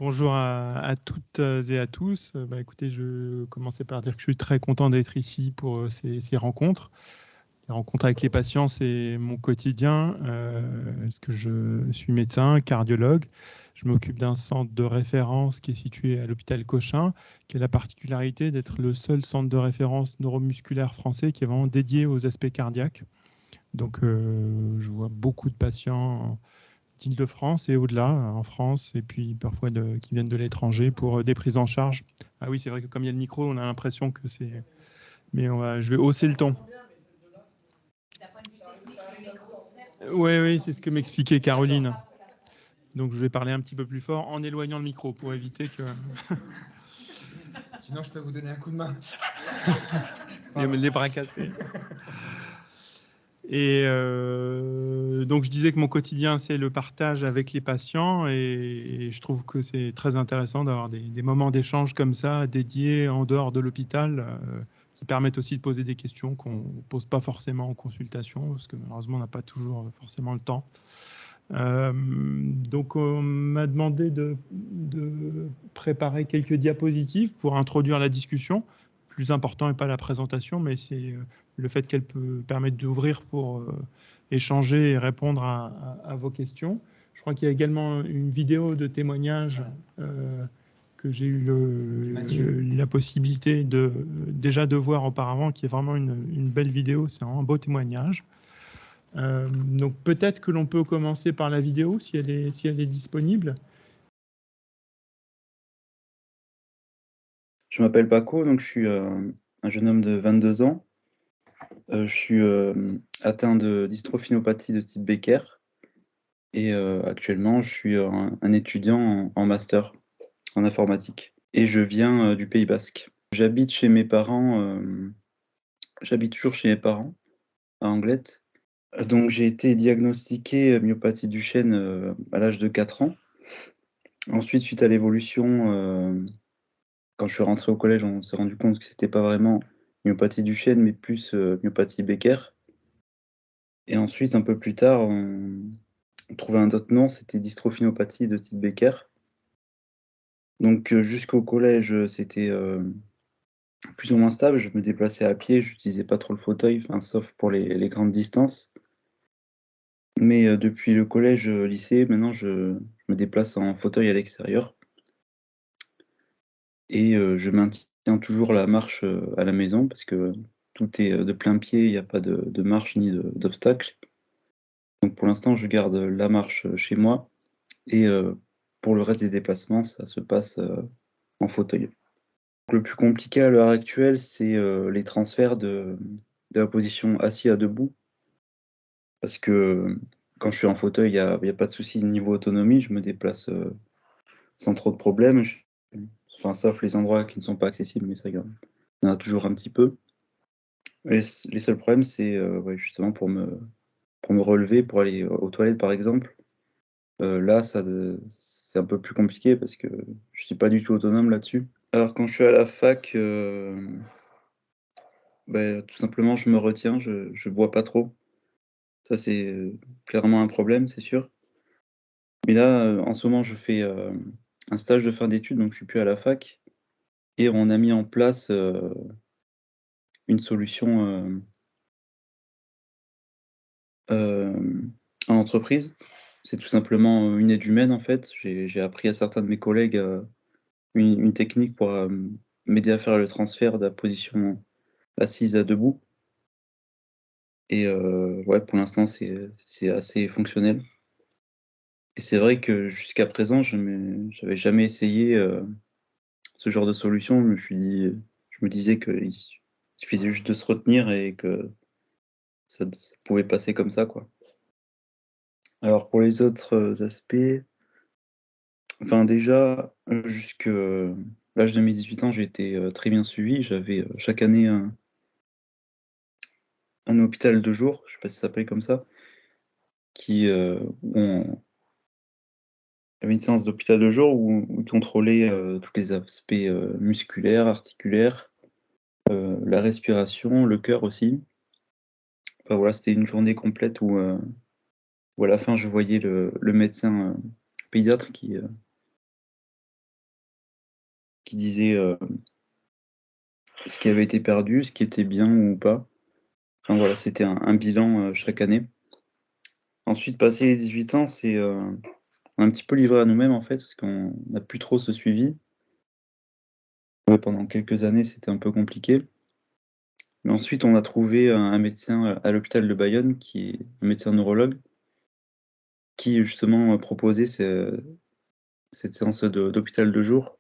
Bonjour à toutes et à tous. Écoutez, je commençais par dire que je suis très content d'être ici pour ces rencontres. Les rencontres avec les patients, c'est mon quotidien, parce que je suis médecin, cardiologue. Je m'occupe d'un centre de référence qui est situé à l'hôpital Cochin, qui a la particularité d'être le seul centre de référence neuromusculaire français qui est vraiment dédié aux aspects cardiaques. Donc, je vois beaucoup de patients d'Île-de-France et au-delà, en France, et puis parfois qui viennent de l'étranger pour des prises en charge. Ah oui, c'est vrai que comme il y a le micro, on a l'impression que c'est... Mais je vais hausser le ton. Oui, oui, c'est ce que m'expliquait Caroline. Donc je vais parler un petit peu plus fort en éloignant le micro pour éviter que... Sinon, je peux vous donner un coup de main. les bras cassés. Et donc je disais que mon quotidien, c'est le partage avec les patients et je trouve que c'est très intéressant d'avoir des moments d'échange comme ça, dédiés en dehors de l'hôpital, qui permettent aussi de poser des questions qu'on ne pose pas forcément en consultation, parce que malheureusement, on n'a pas toujours forcément le temps. Donc on m'a demandé de préparer quelques diapositives pour introduire la discussion. Le plus important n'est pas la présentation, mais c'est le fait qu'elle peut permettre d'ouvrir pour échanger et répondre à vos questions. Je crois qu'il y a également une vidéo de témoignage que j'ai eu la possibilité déjà de voir auparavant, qui est vraiment une belle vidéo, c'est un beau témoignage. Donc peut-être que l'on peut commencer par la vidéo si elle est disponible. Je m'appelle Paco, donc je suis un jeune homme de 22 ans. Je suis atteint de dystrophiноpathie de type Becker et actuellement je suis un étudiant en master en informatique et je viens du Pays Basque. J'habite chez mes parents, j'habite toujours chez mes parents à Anglette. Donc j'ai été diagnostiqué myopathie du chêne à l'âge de 4 ans. Ensuite, suite à l'évolution, quand je suis rentré au collège, on s'est rendu compte que c'était pas vraiment myopathie du chêne, mais plus myopathie Becker. Et ensuite, un peu plus tard, on trouvait un autre nom, c'était dystrophiноpathie de type Becker. Donc jusqu'au collège, c'était plus ou moins stable. Je me déplaçais à pied, j'utilisais pas trop le fauteuil, sauf pour les grandes distances. Mais depuis le collège, lycée, maintenant je me déplace en fauteuil à l'extérieur. Et je maintiens toujours la marche à la maison parce que tout est de plein pied, il n'y a pas de marche ni d'obstacle. Donc pour l'instant, je garde la marche chez moi et pour le reste des déplacements, ça se passe en fauteuil. Le plus compliqué à l'heure actuelle, c'est les transferts de la position assis à debout. Parce que quand je suis en fauteuil, il y a pas de souci niveau autonomie, je me déplace sans trop de problèmes. Sauf les endroits qui ne sont pas accessibles, mais ça, il y en a toujours un petit peu. Les seuls problèmes, c'est ouais, justement pour me relever, pour aller aux toilettes, par exemple. Là, c'est un peu plus compliqué parce que je suis pas du tout autonome là-dessus. Alors quand je suis à la fac, tout simplement, je me retiens, je bois pas trop. Ça, c'est clairement un problème, c'est sûr. Mais là, en ce moment, je fais un stage de fin d'études, donc je suis plus à la fac et on a mis en place une solution en entreprise. C'est tout simplement une aide humaine, en fait. J'ai appris à certains de mes collègues une technique pour m'aider à faire le transfert de la position assise à debout. Et ouais, pour l'instant, c'est assez fonctionnel. Et c'est vrai que jusqu'à présent, j'avais jamais essayé ce genre de solution. Je me disais qu'il suffisait juste de se retenir et que ça pouvait passer comme ça, quoi. Alors pour les autres aspects, déjà, jusque l'âge de mes 18 ans, j'ai été très bien suivi. J'avais chaque année un hôpital de jour, je sais pas si ça s'appelle comme ça, où on il y avait une séance d'hôpital de jour où ils contrôlaient tous les aspects musculaires, articulaires, la respiration, le cœur aussi. Enfin voilà, c'était une journée complète où à la fin je voyais le médecin pédiatre qui disait ce qui avait été perdu, ce qui était bien ou pas. Enfin voilà, c'était un bilan chaque année. Ensuite, passé les 18 ans, c'est on est un petit peu livré à nous-mêmes en fait, parce qu'on n'a plus trop ce suivi. Ouais, pendant quelques années, c'était un peu compliqué. Mais ensuite, on a trouvé un médecin à l'hôpital de Bayonne, qui est un médecin neurologue, qui justement proposait cette séance d'hôpital de jour,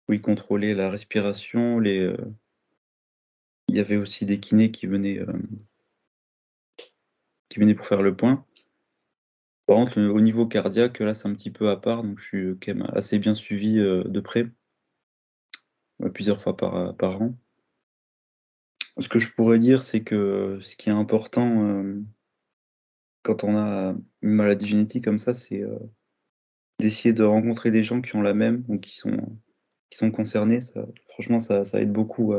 où il contrôlait la respiration, il y avait aussi des kinés qui venaient pour faire le point. Par contre, au niveau cardiaque, là, c'est un petit peu à part, donc je suis quand même assez bien suivi de près, plusieurs fois par an. Ce que je pourrais dire, c'est que ce qui est important quand on a une maladie génétique comme ça, c'est d'essayer de rencontrer des gens qui ont la même ou qui sont concernés. Franchement, ça aide beaucoup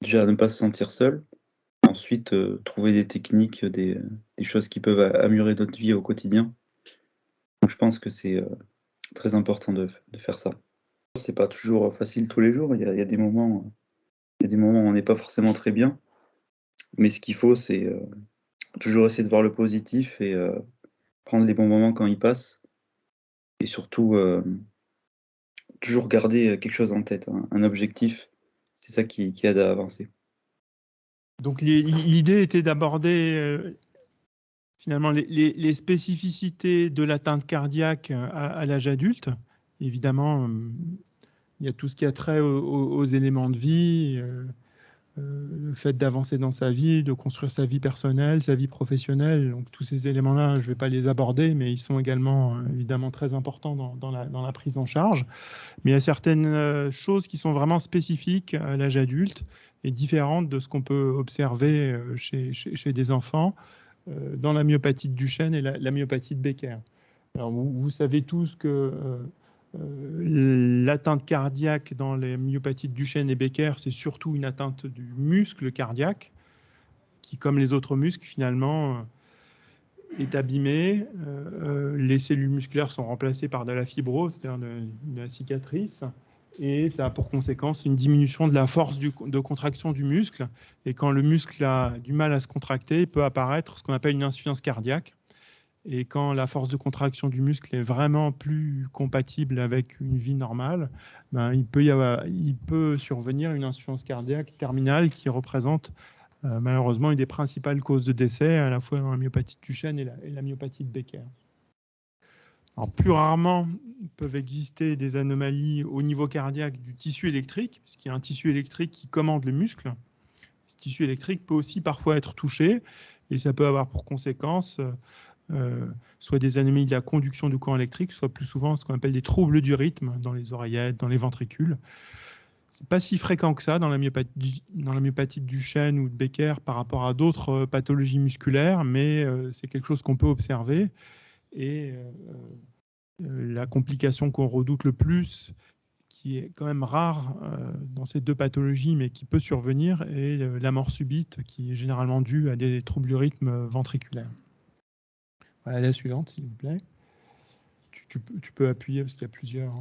déjà à ne pas se sentir seul. Ensuite, trouver des techniques, des choses qui peuvent améliorer notre vie au quotidien. Donc, je pense que c'est très important de faire ça. C'est pas toujours facile tous les jours. Il y a des moments où on n'est pas forcément très bien. Mais ce qu'il faut, c'est toujours essayer de voir le positif et prendre les bons moments quand ils passent. Et surtout, toujours garder quelque chose en tête, un objectif. C'est ça qui aide à avancer. Donc l'idée était d'aborder finalement les spécificités de l'atteinte cardiaque à l'âge adulte. Évidemment, il y a tout ce qui a trait aux éléments de vie, le fait d'avancer dans sa vie, de construire sa vie personnelle, sa vie professionnelle. Donc tous ces éléments-là, je ne vais pas les aborder, mais ils sont également évidemment très importants dans la prise en charge. Mais il y a certaines choses qui sont vraiment spécifiques à l'âge adulte et différentes de ce qu'on peut observer chez des enfants dans la myopathie de Duchenne et la myopathie de Becker. Alors, vous savez tous que l'atteinte cardiaque dans les myopathies de Duchenne et Becker, c'est surtout une atteinte du muscle cardiaque qui, comme les autres muscles, finalement, est abîmé. Les cellules musculaires sont remplacées par de la fibrose, c'est-à-dire de la cicatrice. Et ça a pour conséquence une diminution de la force de contraction du muscle. Et quand le muscle a du mal à se contracter, il peut apparaître ce qu'on appelle une insuffisance cardiaque. Et quand la force de contraction du muscle est vraiment plus compatible avec une vie normale, ben, il peut survenir une insuffisance cardiaque terminale qui représente malheureusement une des principales causes de décès, à la fois dans la myopathie de Duchenne et la myopathie de Becker. Alors, plus rarement peuvent exister des anomalies au niveau cardiaque du tissu électrique, puisqu'il y a un tissu électrique qui commande le muscle. Ce tissu électrique peut aussi parfois être touché, et ça peut avoir pour conséquence soit des anomalies de la conduction du courant électrique, soit plus souvent ce qu'on appelle des troubles du rythme dans les oreillettes, dans les ventricules. Ce n'est pas si fréquent que ça dans la myopathie de Duchenne ou de Becker par rapport à d'autres pathologies musculaires, mais c'est quelque chose qu'on peut observer. Et la complication qu'on redoute le plus, qui est quand même rare dans ces deux pathologies, mais qui peut survenir, est la mort subite, qui est généralement due à des troubles du rythme ventriculaire. Voilà, la suivante, s'il vous plaît. Tu peux appuyer parce qu'il y a plusieurs.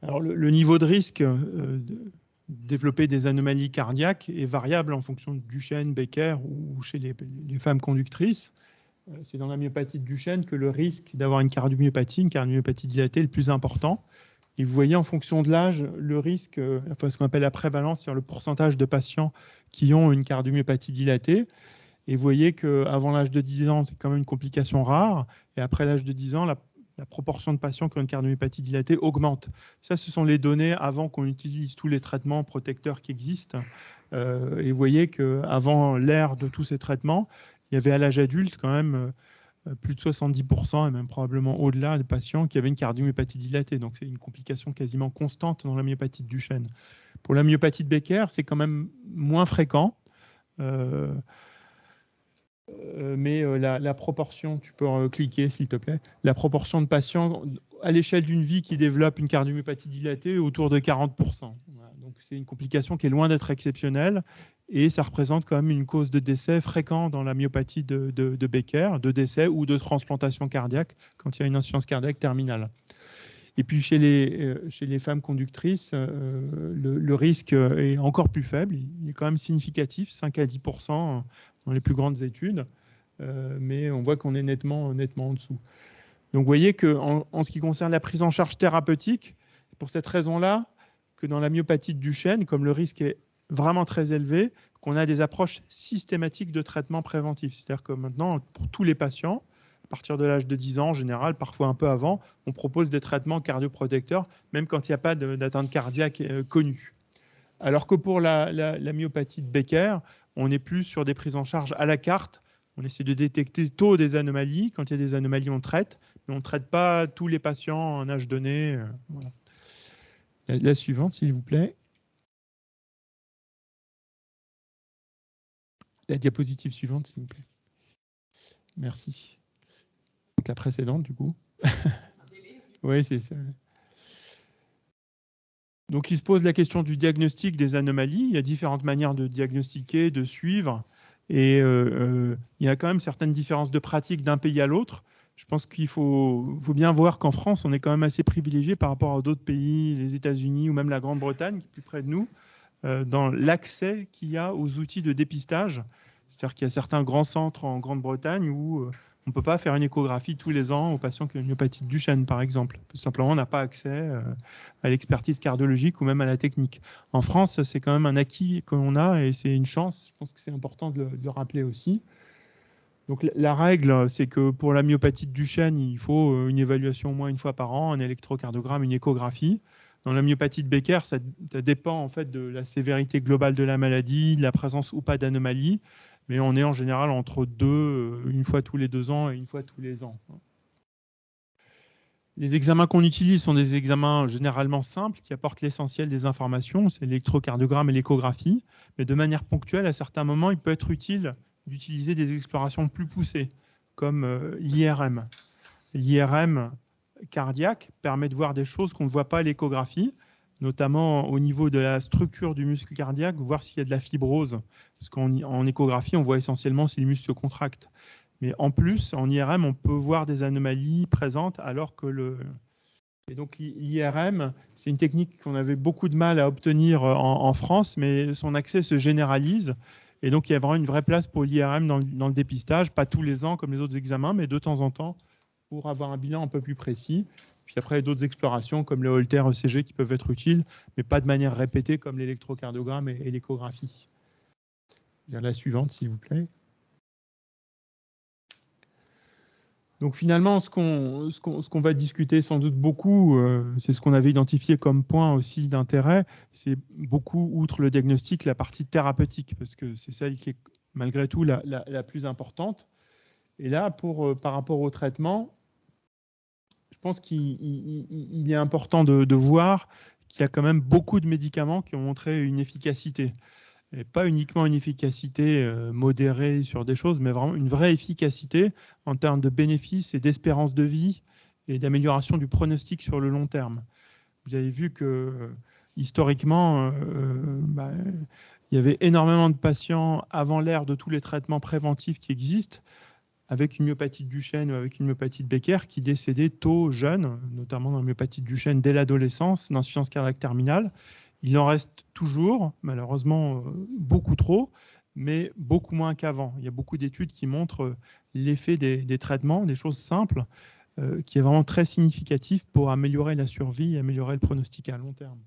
Alors, le niveau de risque de développer des anomalies cardiaques est variable en fonction de Duchenne, Becker ou chez les femmes conductrices. C'est dans la myopathie de Duchenne que le risque d'avoir une cardiomyopathie dilatée, est le plus important. Et vous voyez, en fonction de l'âge, le risque, enfin, ce qu'on appelle la prévalence, c'est-à-dire le pourcentage de patients qui ont une cardiomyopathie dilatée. Et vous voyez qu'avant l'âge de 10 ans, c'est quand même une complication rare. Et après l'âge de 10 ans, la proportion de patients qui ont une cardiomyopathie dilatée augmente. Ça, ce sont les données avant qu'on utilise tous les traitements protecteurs qui existent. Et vous voyez qu'avant l'ère de tous ces traitements, il y avait à l'âge adulte quand même plus de 70% et même probablement au-delà de patients qui avaient une cardiomyopathie dilatée. Donc, c'est une complication quasiment constante dans la myopathie de Duchenne. Pour la myopathie de Becker, c'est quand même moins fréquent. Mais la proportion, tu peux cliquer s'il te plaît, la proportion de patients à l'échelle d'une vie qui développent une cardiomyopathie dilatée est autour de 40%. Voilà. Donc c'est une complication qui est loin d'être exceptionnelle et ça représente quand même une cause de décès fréquent dans la myopathie de Becker, de décès ou de transplantation cardiaque quand il y a une insuffisance cardiaque terminale. Et puis chez les femmes conductrices, le risque est encore plus faible. Il est quand même significatif, 5 à 10% dans les plus grandes études, mais on voit qu'on est nettement en dessous. Donc vous voyez qu'en ce qui concerne la prise en charge thérapeutique, c'est pour cette raison-là que dans la myopathie de Duchenne, comme le risque est vraiment très élevé, qu'on a des approches systématiques de traitement préventif. C'est-à-dire que maintenant, pour tous les patients, à partir de l'âge de 10 ans en général, parfois un peu avant, on propose des traitements cardioprotecteurs, même quand il n'y a pas d'atteinte cardiaque connue. Alors que pour la myopathie de Becker, on est plus sur des prises en charge à la carte. On essaie de détecter tôt des anomalies. Quand il y a des anomalies, on traite, mais on ne traite pas tous les patients en âge donné. Voilà. La suivante, s'il vous plaît. La diapositive suivante, s'il vous plaît. Merci. Donc la précédente, du coup. Oui, c'est ça. Donc, il se pose la question du diagnostic des anomalies. Il y a différentes manières de diagnostiquer, de suivre. Et il y a quand même certaines différences de pratique d'un pays à l'autre. Je pense qu'il faut bien voir qu'en France, on est quand même assez privilégié par rapport à d'autres pays, les États-Unis ou même la Grande-Bretagne, qui est plus près de nous, dans l'accès qu'il y a aux outils de dépistage. C'est-à-dire qu'il y a certains grands centres en Grande-Bretagne où on ne peut pas faire une échographie tous les ans aux patients qui ont une myopathie de Duchenne, par exemple. Tout simplement, on n'a pas accès à l'expertise cardiologique ou même à la technique. En France, c'est quand même un acquis qu'on a et c'est une chance. Je pense que c'est important de le rappeler aussi. Donc la règle, c'est que pour la myopathie de Duchenne, il faut une évaluation au moins une fois par an, un électrocardiogramme, une échographie. Dans la myopathie de Becker, ça dépend en fait de la sévérité globale de la maladie, de la présence ou pas d'anomalie, mais on est en général entre une fois tous les 2 ans et une fois tous les ans. Les examens qu'on utilise sont des examens généralement simples qui apportent l'essentiel des informations, c'est l'électrocardiogramme et l'échographie, mais de manière ponctuelle, à certains moments, il peut être utile d'utiliser des explorations plus poussées, comme l'IRM. L'IRM cardiaque permet de voir des choses qu'on ne voit pas à l'échographie, notamment au niveau de la structure du muscle cardiaque, voir s'il y a de la fibrose. Parce qu'en échographie, on voit essentiellement si le muscle se contracte. Mais en plus, en IRM, on peut voir des anomalies présentes alors que Et donc l'IRM, c'est une technique qu'on avait beaucoup de mal à obtenir en France, mais son accès se généralise. Et donc il y a vraiment une vraie place pour l'IRM dans le dépistage, pas tous les ans comme les autres examens, mais de temps en temps pour avoir un bilan un peu plus précis. Puis après, il y a d'autres explorations comme le Holter ECG qui peuvent être utiles, mais pas de manière répétée comme l'électrocardiogramme et l'échographie. La suivante, s'il vous plaît. Donc finalement, ce qu'on va discuter sans doute beaucoup, c'est ce qu'on avait identifié comme point aussi d'intérêt, c'est beaucoup, outre le diagnostic, la partie thérapeutique, parce que c'est celle qui est malgré tout la plus importante. Et là, par rapport au traitement, je pense qu'il est important de voir qu'il y a quand même beaucoup de médicaments qui ont montré une efficacité. Et pas uniquement une efficacité modérée sur des choses, mais vraiment une vraie efficacité en termes de bénéfices et d'espérance de vie et d'amélioration du pronostic sur le long terme. Vous avez vu que historiquement, il y avait énormément de patients avant l'ère de tous les traitements préventifs qui existent, avec une myopathie de Duchenne ou avec une myopathie de Becker, qui décédaient tôt, jeunes, notamment dans la myopathie de Duchenne dès l'adolescence, d'insuffisance cardiaque terminale. Il en reste toujours, malheureusement, beaucoup trop, mais beaucoup moins qu'avant. Il y a beaucoup d'études qui montrent l'effet des traitements, des choses simples, qui est vraiment très significatif pour améliorer la survie et améliorer le pronostic à long terme.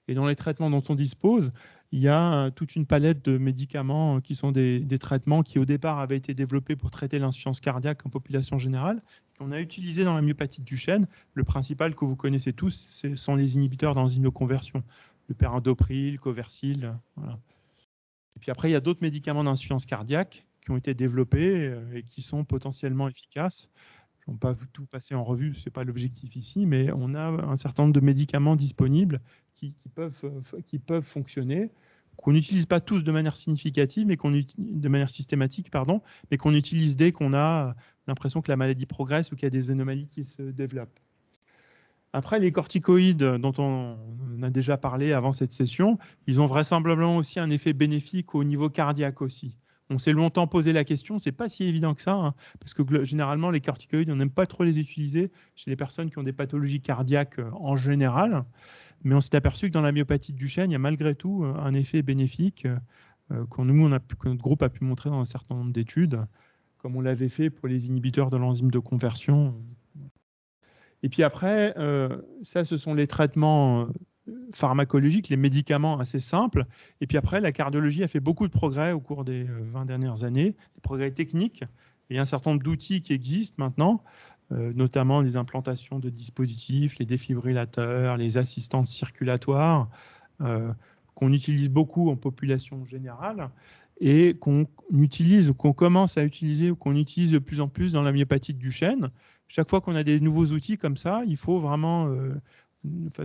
Et dans les traitements dont on dispose, il y a toute une palette de médicaments qui sont des traitements qui, au départ, avaient été développés pour traiter l'insuffisance cardiaque en population générale, qu'on a utilisé dans la myopathie de Duchenne. Le principal que vous connaissez tous, ce sont les inhibiteurs d'enzymioconversion. Le perindopril, Coversil, voilà. Et puis après, il y a d'autres médicaments d'insuffisance cardiaque qui ont été développés et qui sont potentiellement efficaces. Je ne vais pas tout passer en revue, ce n'est pas l'objectif ici, mais on a un certain nombre de médicaments disponibles qui peuvent fonctionner, qu'on n'utilise pas tous de manière significative, mais de manière systématique, mais qu'on utilise dès qu'on a l'impression que la maladie progresse ou qu'il y a des anomalies qui se développent. Après, les corticoïdes dont on a déjà parlé avant cette session, ils ont vraisemblablement aussi un effet bénéfique au niveau cardiaque aussi. On s'est longtemps posé la question, c'est pas si évident que ça, hein, parce que généralement, les corticoïdes, on n'aime pas trop les utiliser chez les personnes qui ont des pathologies cardiaques en général, mais on s'est aperçu que dans la myopathie de Duchenne, il y a malgré tout un effet bénéfique que notre groupe a pu montrer dans un certain nombre d'études, comme on l'avait fait pour les inhibiteurs de l'enzyme de conversion. Et puis après, ça, ce sont les traitements pharmacologiques, les médicaments assez simples. Et puis après, la cardiologie a fait beaucoup de progrès au cours des 20 dernières années, des progrès techniques. Et il y a un certain nombre d'outils qui existent maintenant, notamment les implantations de dispositifs, les défibrillateurs, les assistantes circulatoires, qu'on utilise beaucoup en population générale et qu'on commence à utiliser ou qu'on utilise de plus en plus dans la myopathie de Duchenne. Chaque fois qu'on a des nouveaux outils comme ça, il faut vraiment,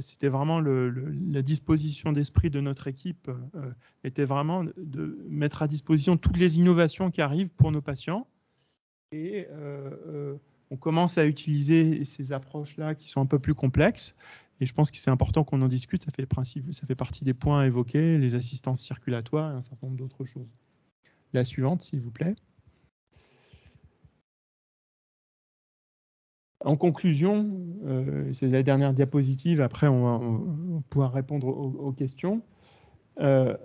c'était vraiment la disposition d'esprit de notre équipe, était vraiment de mettre à disposition toutes les innovations qui arrivent pour nos patients. Et on commence à utiliser ces approches-là qui sont un peu plus complexes. Et je pense que c'est important qu'on en discute. Ça fait partie des points à évoquer, les assistances circulatoires et un certain nombre d'autres choses. La suivante, s'il vous plaît. En conclusion, c'est la dernière diapositive. Après, on va pouvoir répondre aux questions. À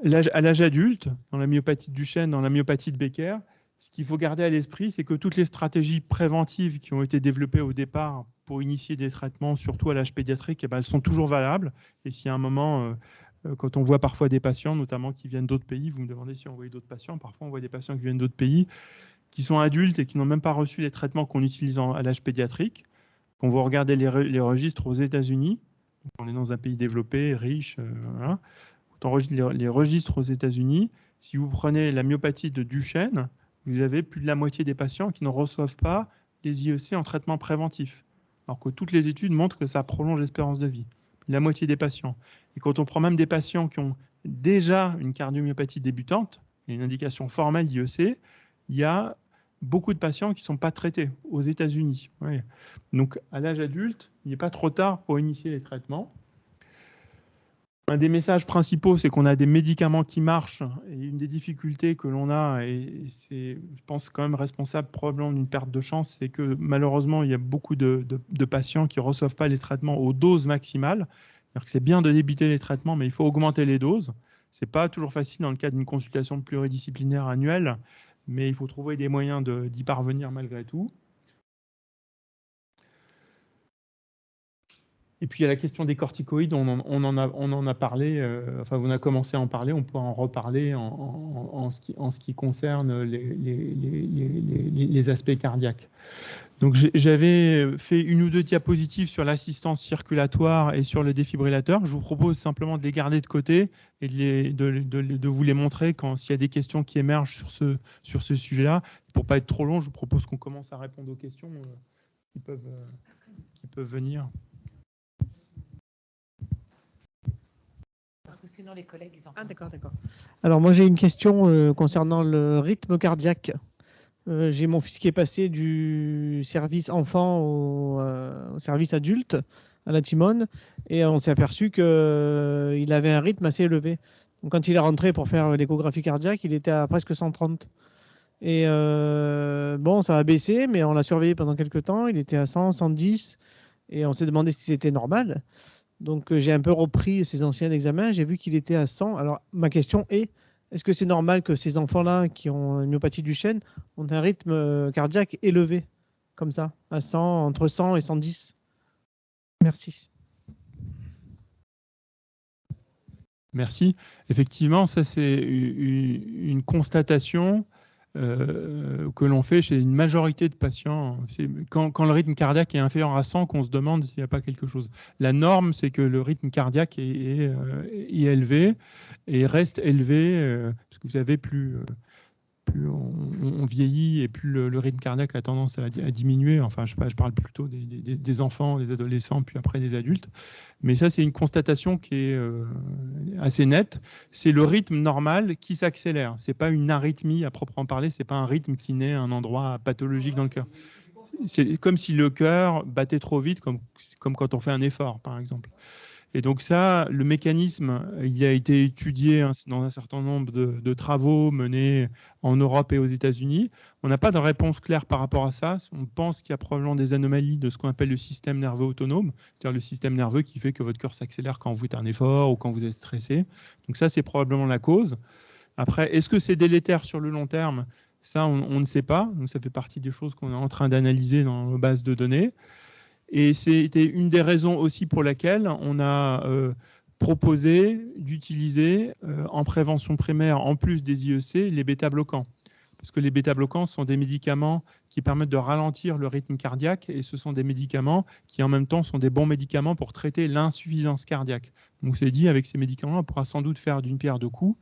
l'âge adulte, dans la myopathie de Duchenne, dans la myopathie de Becker, ce qu'il faut garder à l'esprit, c'est que toutes les stratégies préventives qui ont été développées au départ pour initier des traitements, surtout à l'âge pédiatrique, elles sont toujours valables. Et s'il y a un moment, quand on voit parfois des patients, notamment qui viennent d'autres pays, vous me demandez si on voit d'autres patients, parfois on voit des patients qui viennent d'autres pays, qui sont adultes et qui n'ont même pas reçu les traitements qu'on utilise à l'âge pédiatrique. On va regarder les registres aux États-Unis. On est dans un pays développé, riche. Voilà. Quand on enregistre les registres aux États-Unis, si vous prenez la myopathie de Duchenne, vous avez plus de la moitié des patients qui ne reçoivent pas les IEC en traitement préventif, alors que toutes les études montrent que ça prolonge l'espérance de vie. La moitié des patients. Et quand on prend même des patients qui ont déjà une cardiomyopathie débutante, une indication formelle d'IEC, il y a beaucoup de patients qui ne sont pas traités aux États-Unis. Ouais. Donc, à l'âge adulte, il n'est pas trop tard pour initier les traitements. Un des messages principaux, c'est qu'on a des médicaments qui marchent. Et une des difficultés que l'on a, et c'est, je pense, quand même responsable probablement d'une perte de chance, c'est que malheureusement, il y a beaucoup de patients qui ne reçoivent pas les traitements aux doses maximales. C'est-à-dire que c'est bien de débuter les traitements, mais il faut augmenter les doses. Ce n'est pas toujours facile dans le cadre d'une consultation pluridisciplinaire annuelle, mais il faut trouver des moyens d'y parvenir malgré tout. Et puis il y a la question des corticoïdes, on en a parlé, enfin on a commencé à en parler, on pourra en reparler en ce qui concerne les aspects cardiaques. Donc j'avais fait une ou deux diapositives sur l'assistance circulatoire et sur le défibrillateur. Je vous propose simplement de les garder de côté et de vous les montrer s'il y a des questions qui émergent sur ce sujet-là. Pour ne pas être trop long, je vous propose qu'on commence à répondre aux questions qui peuvent venir. Parce que sinon les collègues ils en... Ah d'accord. Alors moi j'ai une question concernant le rythme cardiaque. J'ai mon fils qui est passé du service enfant au service adulte à la Timone et on s'est aperçu qu'il avait un rythme assez élevé. Donc quand il est rentré pour faire l'échographie cardiaque, il était à presque 130. Et bon, ça a baissé, mais on l'a surveillé pendant quelques temps. Il était à 100, 110 et on s'est demandé si c'était normal. Donc, j'ai un peu repris ses anciens examens. J'ai vu qu'il était à 100. Alors, ma question est-ce que c'est normal que ces enfants-là qui ont une myopathie du chêne ont un rythme cardiaque élevé, comme ça, à 100, entre 100 et 110? Merci. Merci. Effectivement, ça, c'est une constatation que l'on fait chez une majorité de patients. C'est quand le rythme cardiaque est inférieur à 100 qu'on se demande s'il n'y a pas quelque chose. La norme, c'est que le rythme cardiaque est élevé et reste élevé, parce que vous savez, plus on vieillit et plus le rythme cardiaque a tendance à diminuer. Enfin, je parle plutôt des enfants, des adolescents, puis après des adultes. Mais ça, c'est une constatation qui est assez nette. C'est le rythme normal qui s'accélère. Ce n'est pas une arythmie à proprement parler. Ce n'est pas un rythme qui naît à un endroit pathologique dans le cœur. C'est comme si le cœur battait trop vite, comme quand on fait un effort, par exemple. Et donc ça, le mécanisme, il a été étudié dans un certain nombre de travaux menés en Europe et aux États-Unis. On n'a pas de réponse claire par rapport à ça. On pense qu'il y a probablement des anomalies de ce qu'on appelle le système nerveux autonome, c'est-à-dire le système nerveux qui fait que votre cœur s'accélère quand vous faites un effort ou quand vous êtes stressé. Donc ça, c'est probablement la cause. Après, est-ce que c'est délétère sur le long terme? Ça, on ne sait pas. Donc ça fait partie des choses qu'on est en train d'analyser dans nos bases de données. Et c'était une des raisons aussi pour laquelle on a proposé d'utiliser en prévention primaire, en plus des IEC, les bêta-bloquants. Parce que les bêta-bloquants sont des médicaments qui permettent de ralentir le rythme cardiaque et ce sont des médicaments qui en même temps sont des bons médicaments pour traiter l'insuffisance cardiaque. Donc c'est dit, avec ces médicaments, on pourra sans doute faire d'une pierre deux coups.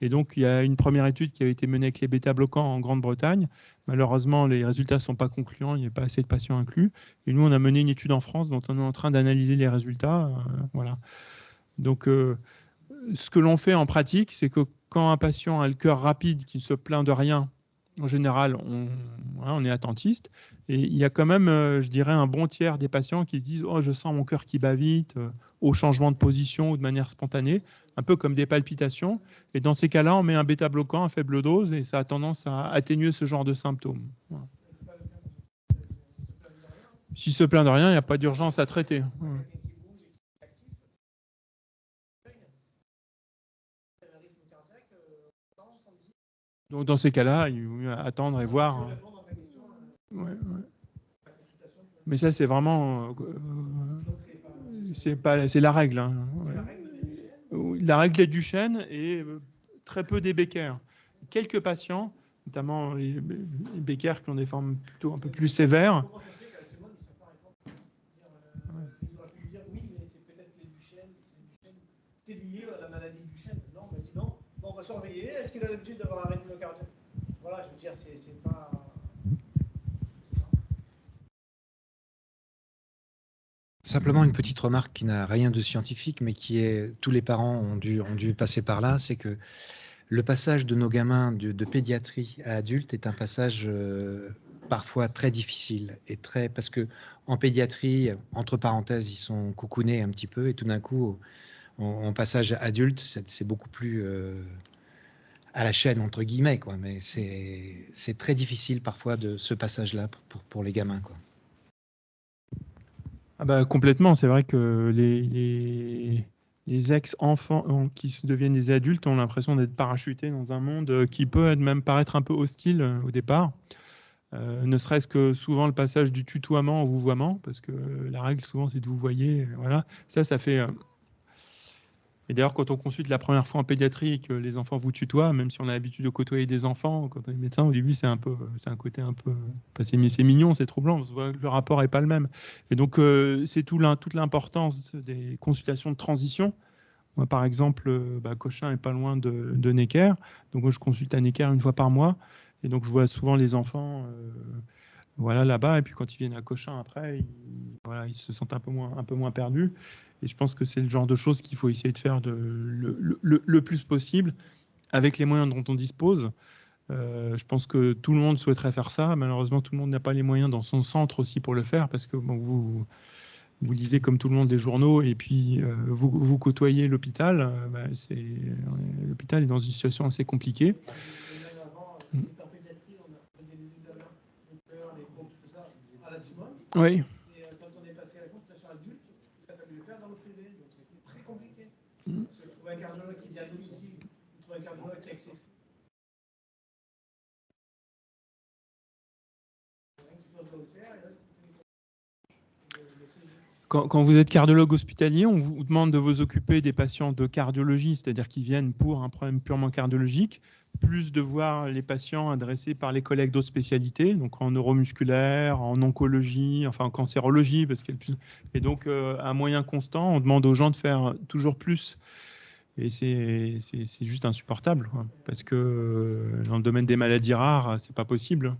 Et donc il y a une première étude qui a été menée avec les bêta-bloquants en Grande-Bretagne. Malheureusement, les résultats ne sont pas concluants, il n'y a pas assez de patients inclus. Et nous, on a mené une étude en France dont on est en train d'analyser les résultats. Voilà. Donc ce que l'on fait en pratique, c'est que quand un patient a le cœur rapide, qui ne se plaint de rien, en général, on est attentiste. Et il y a quand même, je dirais, un bon tiers des patients qui se disent « Oh, je sens mon cœur qui bat vite au changement de position ou de manière spontanée », un peu comme des palpitations. Et dans ces cas-là, on met un bêta-bloquant à faible dose et ça a tendance à atténuer ce genre de symptômes. Voilà. S'il se plaint de rien, il n'y a pas d'urgence à traiter. Donc dans ces cas-là, il vaut mieux attendre et voir. Ouais. Mais ça, c'est vraiment, c'est la règle. Hein. Ouais. La règle des Duchenne et très peu des Becker. Quelques patients, notamment les Becker qui ont des formes plutôt un peu plus sévères. C'est lié à la maladie du Duchenne. Non, on m'a dit non. Bon, on va surveiller. Est-ce qu'il a l'habitude d'avoir un rythme cardiaque? Voilà, je veux dire, c'est pas. Simplement une petite remarque qui n'a rien de scientifique, mais qui est, tous les parents ont dû passer par là, c'est que le passage de nos gamins de pédiatrie à adulte est un passage parfois très difficile et parce que en pédiatrie, entre parenthèses, ils sont coucounés un petit peu et tout d'un coup, en passage adulte, c'est beaucoup plus à la chaîne entre guillemets, quoi. Mais c'est très difficile parfois de ce passage-là pour les gamins, quoi. Ah bah, complètement, c'est vrai que les ex-enfants qui deviennent des adultes ont l'impression d'être parachutés dans un monde qui peut même paraître un peu hostile au départ. Ne serait-ce que souvent le passage du tutoiement au vouvoiement, parce que la règle souvent c'est de vous voyer. Voilà. Ça fait... Et d'ailleurs, quand on consulte la première fois en pédiatrie et que les enfants vous tutoient, même si on a l'habitude de côtoyer des enfants, quand on est médecin, au début, c'est un côté un peu, c'est mignon, c'est troublant, on se voit que le rapport est pas le même. Et donc, c'est toute l'importance des consultations de transition. Moi, par exemple, Cochin est pas loin de Necker, donc moi, je consulte à Necker une fois par mois, et donc je vois souvent les enfants. Voilà, là-bas, et puis quand ils viennent à Cochin après, ils se sentent un peu moins perdus. Et je pense que c'est le genre de choses qu'il faut essayer de faire le plus possible avec les moyens dont on dispose. Je pense que tout le monde souhaiterait faire ça. Malheureusement, tout le monde n'a pas les moyens dans son centre aussi pour le faire, parce que bon, vous lisez comme tout le monde des journaux et puis vous côtoyez l'hôpital. L'hôpital est dans une situation assez compliquée. Oui. Et quand on est passé à la consultation adulte, il a fallu le faire dans le privé, donc c'était très compliqué. Parce que trouver un cardiologue qui vient à domicile, trouver un cardiologue qui est accessible. Quand vous êtes cardiologue hospitalier, on vous demande de vous occuper des patients de cardiologie, c'est-à-dire qui viennent pour un problème purement cardiologique, plus de voir les patients adressés par les collègues d'autres spécialités, donc en neuromusculaire, en oncologie, enfin en cancérologie, parce qu'il y a plus... Et donc, à moyen constant, on demande aux gens de faire toujours plus. Et c'est juste insupportable, quoi, parce que dans le domaine des maladies rares, c'est pas possible.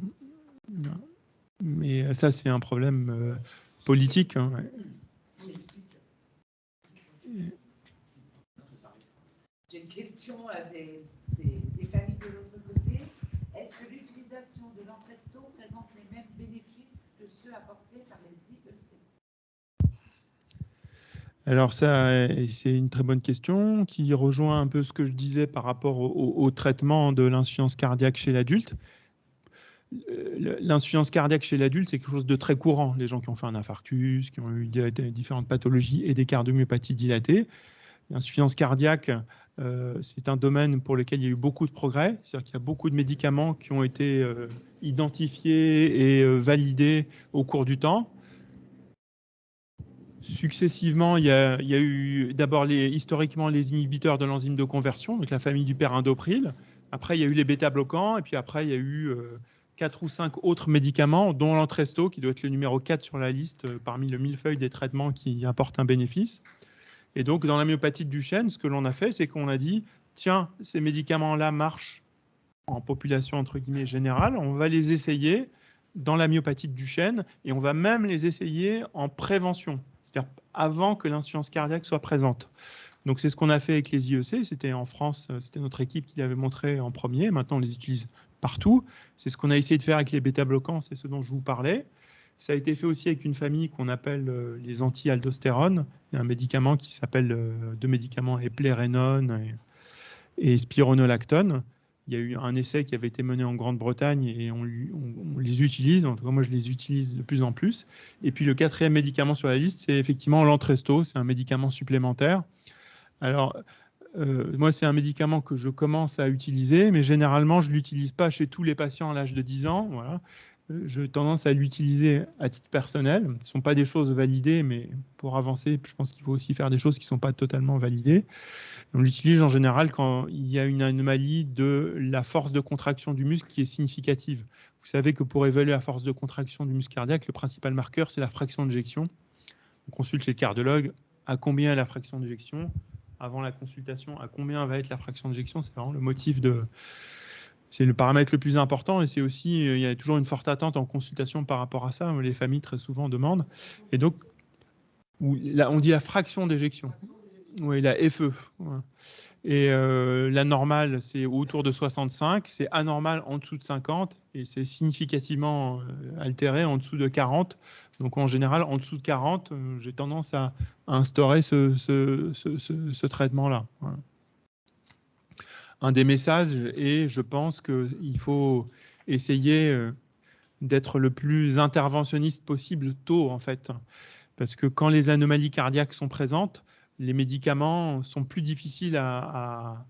Mais ça, c'est un problème politique. Hein, ouais. J'ai une question des familles de l'autre côté. Est-ce que l'utilisation de l'Entresto présente les mêmes bénéfices que ceux apportés par les IEC? Alors ça, c'est une très bonne question qui rejoint un peu ce que je disais par rapport au traitement de l'insuffisance cardiaque chez l'adulte. L'insuffisance cardiaque chez l'adulte, c'est quelque chose de très courant. Les gens qui ont fait un infarctus, qui ont eu différentes pathologies et des cardiomyopathies dilatées. L'insuffisance cardiaque, c'est un domaine pour lequel il y a eu beaucoup de progrès. C'est-à-dire qu'il y a beaucoup de médicaments qui ont été identifiés et validés au cours du temps. Successivement, il y a eu d'abord historiquement les inhibiteurs de l'enzyme de conversion, donc la famille du périndopril. Après, il y a eu les bêta-bloquants, et puis après, il y a eu 4 ou 5 autres médicaments, dont l'Entresto, qui doit être le numéro 4 sur la liste parmi le millefeuille des traitements qui apportent un bénéfice. Et donc, dans la myopathie de Duchenne, ce que l'on a fait, c'est qu'on a dit, tiens, ces médicaments-là marchent en population, entre guillemets, générale, on va les essayer dans la myopathie de Duchenne, et on va même les essayer en prévention, c'est-à-dire avant que l'insuffisance cardiaque soit présente. Donc, c'est ce qu'on a fait avec les IEC. C'était en France, c'était notre équipe qui l'avait montré en premier. Maintenant, on les utilise partout. C'est ce qu'on a essayé de faire avec les bêta-bloquants, c'est ce dont je vous parlais. Ça a été fait aussi avec une famille qu'on appelle les anti-aldostérone. Il y a un médicament qui s'appelle, deux médicaments, eplérenone et spironolactone. Il y a eu un essai qui avait été mené en Grande-Bretagne et on les utilise. En tout cas, moi, je les utilise de plus en plus. Et puis, le 4e médicament sur la liste, c'est effectivement l'Entresto. C'est un médicament supplémentaire. Alors, moi, c'est un médicament que je commence à utiliser, mais généralement, je ne l'utilise pas chez tous les patients à l'âge de 10 ans. Voilà. J'ai tendance à l'utiliser à titre personnel. Ce ne sont pas des choses validées, mais pour avancer, je pense qu'il faut aussi faire des choses qui ne sont pas totalement validées. On l'utilise en général quand il y a une anomalie de la force de contraction du muscle qui est significative. Vous savez que pour évaluer la force de contraction du muscle cardiaque, le principal marqueur, c'est la fraction d'éjection. On consulte chez le cardiologue à combien est la fraction d'éjection. Avant la consultation, à combien va être la fraction d'éjection. C'est vraiment le motif de... C'est le paramètre le plus important et c'est aussi, il y a toujours une forte attente en consultation par rapport à ça. Les familles très souvent demandent. Et donc, là, on dit la fraction d'éjection. Oui, la FE. Et la normale, c'est autour de 65. C'est anormal en dessous de 50 et c'est significativement altéré en dessous de 40. Donc, en général, en dessous de 40, j'ai tendance à instaurer ce traitement-là. Voilà. Un des messages est, je pense qu'il faut essayer d'être le plus interventionniste possible tôt, en fait. Parce que quand les anomalies cardiaques sont présentes, les médicaments sont plus difficiles à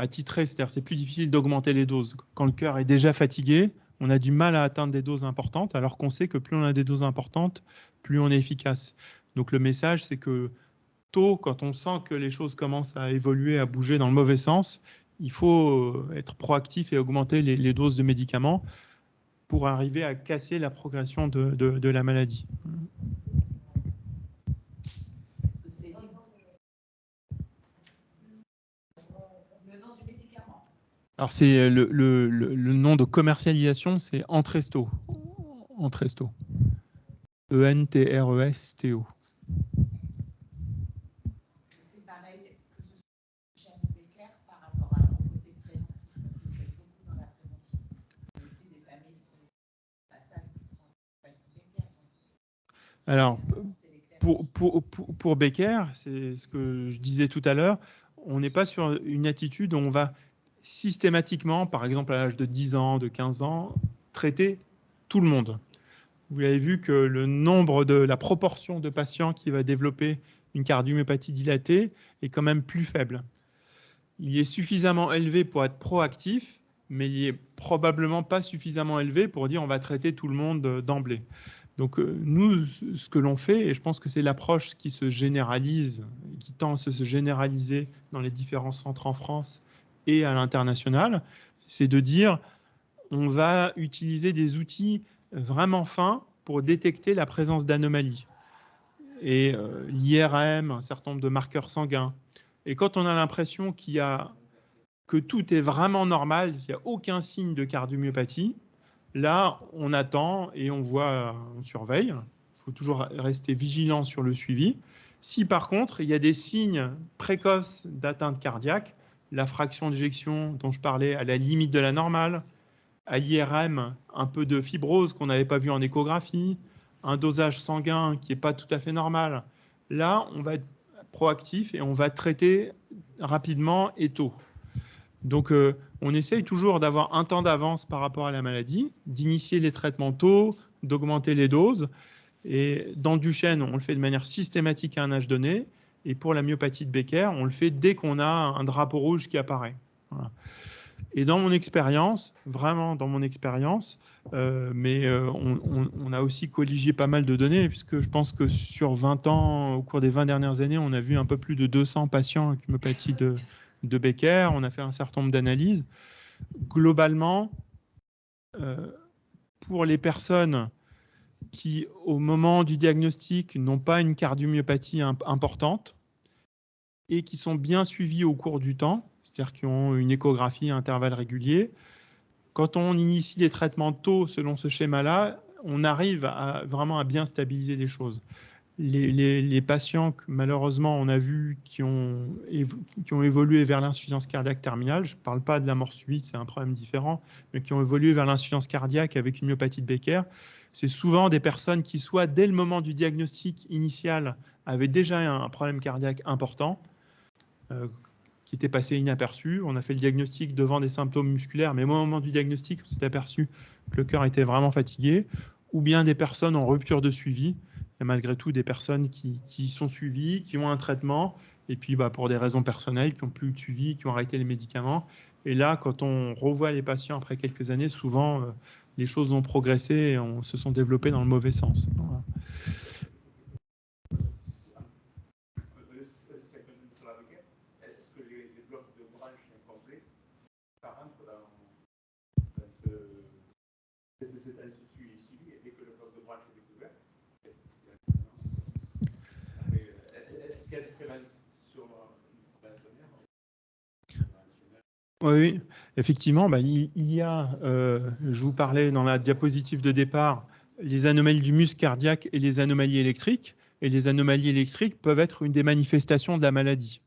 titrer. C'est-à-dire c'est plus difficile d'augmenter les doses. Quand le cœur est déjà fatigué, on a du mal à atteindre des doses importantes, alors qu'on sait que plus on a des doses importantes, plus on est efficace. Donc le message, c'est que tôt, quand on sent que les choses commencent à évoluer, à bouger dans le mauvais sens, il faut être proactif et augmenter les doses de médicaments pour arriver à casser la progression de la maladie. Est-ce que c'est le nom du médicament? Alors, c'est le nom de commercialisation, c'est Entresto. Entresto. E-N-T-R-E-S-T-O. C'est pareil que ce soit chez Becker par rapport à mon côté préventif, parce que vous faites beaucoup dans la prévention. Il y a aussi des familles qui sont pas ça, qui sont Becker. Alors, pour Becker, c'est ce que je disais tout à l'heure, on n'est pas sur une attitude où on va systématiquement, par exemple à l'âge de 10 ans, de 15 ans, traiter tout le monde. Vous avez vu que la proportion de patients qui va développer une cardiomyopathie dilatée est quand même plus faible. Il est suffisamment élevé pour être proactif, mais il n'est probablement pas suffisamment élevé pour dire on va traiter tout le monde d'emblée. Donc nous, ce que l'on fait, et je pense que c'est l'approche qui se généralise, qui tend à se généraliser dans les différents centres en France et à l'international, c'est de dire on va utiliser des outils vraiment fins pour détecter la présence d'anomalies. Et l'IRM, un certain nombre de marqueurs sanguins. Et quand on a l'impression que tout est vraiment normal, qu'il n'y a aucun signe de cardiomyopathie, là, on attend et on surveille. Il faut toujours rester vigilant sur le suivi. Si par contre, il y a des signes précoces d'atteinte cardiaque, la fraction d'éjection dont je parlais à la limite de la normale, à l'IRM, un peu de fibrose qu'on n'avait pas vu en échographie, un dosage sanguin qui n'est pas tout à fait normal, là, on va être proactif et on va traiter rapidement et tôt. Donc, on essaye toujours d'avoir un temps d'avance par rapport à la maladie, d'initier les traitements tôt, d'augmenter les doses. Et dans le Duchenne, on le fait de manière systématique à un âge donné. Et pour la myopathie de Becker, on le fait dès qu'on a un drapeau rouge qui apparaît. Voilà. Et dans mon expérience, vraiment dans mon expérience, on a aussi colligé pas mal de données, puisque je pense que sur 20 ans, au cours des 20 dernières années, on a vu un peu plus de 200 patients avec myopathie de Becker. On a fait un certain nombre d'analyses. Globalement, pour les personnes qui, au moment du diagnostic, n'ont pas une cardiomyopathie importante et qui sont bien suivies au cours du temps, c'est-à-dire qui ont une échographie à intervalles réguliers. Quand on initie les traitements tôt selon ce schéma-là, on arrive vraiment à bien stabiliser les choses. Les patients que malheureusement on a vu qui ont évolué vers l'insuffisance cardiaque terminale, je ne parle pas de la mort subite, c'est un problème différent, mais qui ont évolué vers l'insuffisance cardiaque avec une myopathie de Becker, c'est souvent des personnes qui, soit dès le moment du diagnostic initial, avaient déjà un problème cardiaque important, qui était passé inaperçu. On a fait le diagnostic devant des symptômes musculaires, mais au moment du diagnostic, on s'est aperçu que le cœur était vraiment fatigué, ou bien des personnes en rupture de suivi, et malgré tout des personnes qui sont suivies, qui ont un traitement, et puis pour des raisons personnelles, qui n'ont plus de suivi, qui ont arrêté les médicaments. Et là, quand on revoit les patients après quelques années, souvent, les choses ont progressé et se sont développées dans le mauvais sens. Voilà. Oui, effectivement, il y a, je vous parlais dans la diapositive de départ, les anomalies du muscle cardiaque et les anomalies électriques. Et les anomalies électriques peuvent être une des manifestations de la maladie.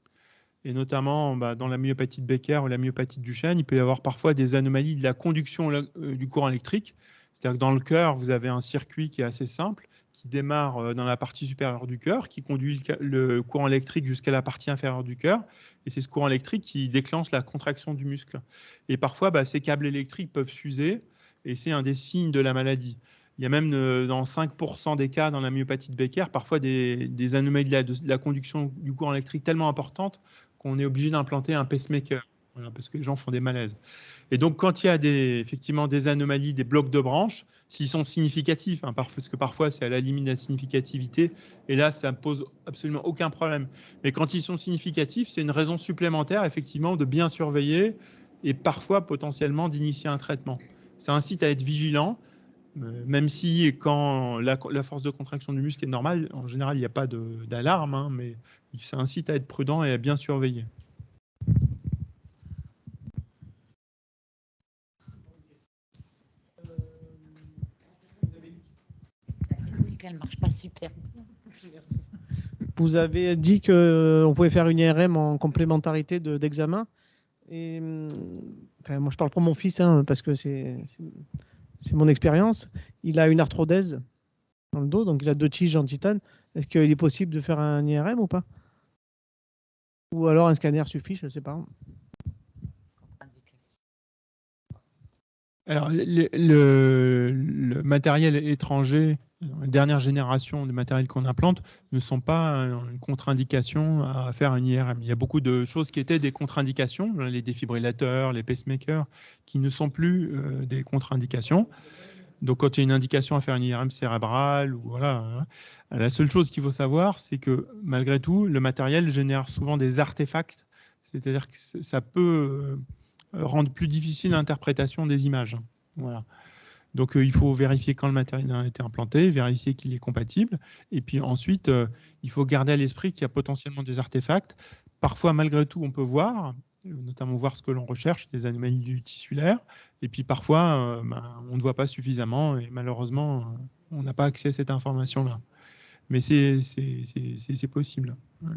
Et notamment dans la myopathie de Becker ou la myopathie de Duchenne, il peut y avoir parfois des anomalies de la conduction du courant électrique. C'est-à-dire que dans le cœur, vous avez un circuit qui est assez simple, qui démarre dans la partie supérieure du cœur, qui conduit le courant électrique jusqu'à la partie inférieure du cœur. Et c'est ce courant électrique qui déclenche la contraction du muscle. Et parfois, ces câbles électriques peuvent s'user, et c'est un des signes de la maladie. Il y a même dans 5% des cas dans la myopathie de Becker, parfois des anomalies de la conduction du courant électrique tellement importantes qu'on est obligé d'implanter un pacemaker, voilà, parce que les gens font des malaises. Et donc, quand il y a effectivement des anomalies, des blocs de branches, s'ils sont significatifs, parce que parfois c'est à la limite de la significativité, et là, ça ne pose absolument aucun problème. Mais quand ils sont significatifs, c'est une raison supplémentaire, effectivement, de bien surveiller et parfois potentiellement d'initier un traitement. Ça incite à être vigilant, même si quand la force de contraction du muscle est normale, en général, il n'y a pas d'alarme, mais ça incite à être prudent et à bien surveiller. Elle marche pas super. Merci. Vous avez dit qu'on pouvait faire une IRM en complémentarité d'examen. Et moi, je parle pour mon fils, parce que c'est mon expérience. Il a une arthrodèse dans le dos, donc il a 2 tiges en titane. Est-ce qu'il est possible de faire un IRM ou pas? Ou alors un scanner suffit, je ne sais pas. Alors, le matériel étranger, la dernière génération de matériel qu'on implante, ne sont pas une contre-indication à faire une IRM. Il y a beaucoup de choses qui étaient des contre-indications, les défibrillateurs, les pacemakers, qui ne sont plus des contre-indications. Donc, quand il y a une indication à faire une IRM cérébrale, voilà, la seule chose qu'il faut savoir, c'est que malgré tout, le matériel génère souvent des artefacts, c'est-à-dire que ça peut rendre plus difficile l'interprétation des images. Voilà. Donc, il faut vérifier quand le matériel a été implanté, vérifier qu'il est compatible. Et puis ensuite, il faut garder à l'esprit qu'il y a potentiellement des artefacts. Parfois, malgré tout, on peut voir, notamment voir ce que l'on recherche, des anomalies du tissulaire. Et puis parfois, on ne voit pas suffisamment et malheureusement, on n'a pas accès à cette information-là. Mais c'est possible. Ouais.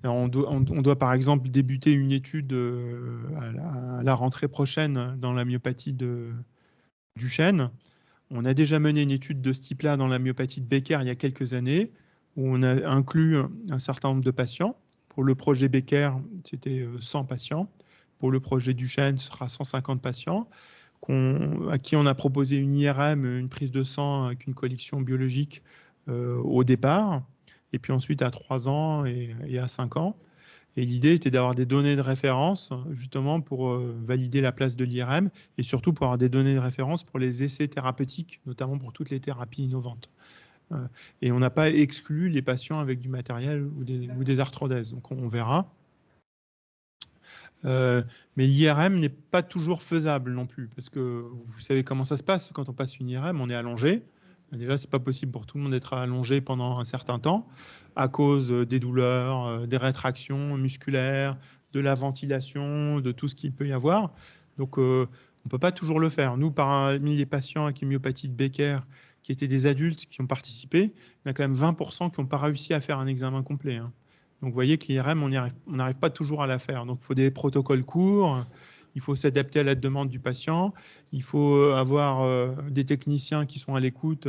Alors, on doit par exemple débuter une étude à la rentrée prochaine dans la myopathie de Duchenne. On a déjà mené une étude de ce type-là dans la myopathie de Becker il y a quelques années, où on a inclus un certain nombre de patients. Pour le projet Becker, c'était 100 patients. Pour le projet Duchenne, ce sera 150 patients, à qui on a proposé une IRM, une prise de sang avec une collection biologique au départ, et puis ensuite à 3 ans et à 5 ans. Et l'idée était d'avoir des données de référence justement pour valider la place de l'IRM et surtout pour avoir des données de référence pour les essais thérapeutiques, notamment pour toutes les thérapies innovantes. Et on n'a pas exclu les patients avec du matériel ou des arthrodèses. Donc on verra. Mais l'IRM n'est pas toujours faisable non plus, parce que vous savez comment ça se passe quand on passe une IRM, on est allongé. Déjà, c'est pas possible pour tout le monde d'être allongé pendant un certain temps à cause des douleurs, des rétractions musculaires, de la ventilation, de tout ce qu'il peut y avoir. Donc, on peut pas toujours le faire. Nous, parmi les patients avec une myopathie de Becker, qui étaient des adultes qui ont participé, il y a quand même 20% qui n'ont pas réussi à faire un examen complet. Hein. Donc, vous voyez que l'IRM, on n'arrive pas toujours à la faire. Donc, il faut des protocoles courts. Il faut s'adapter à la demande du patient. Il faut avoir des techniciens qui sont à l'écoute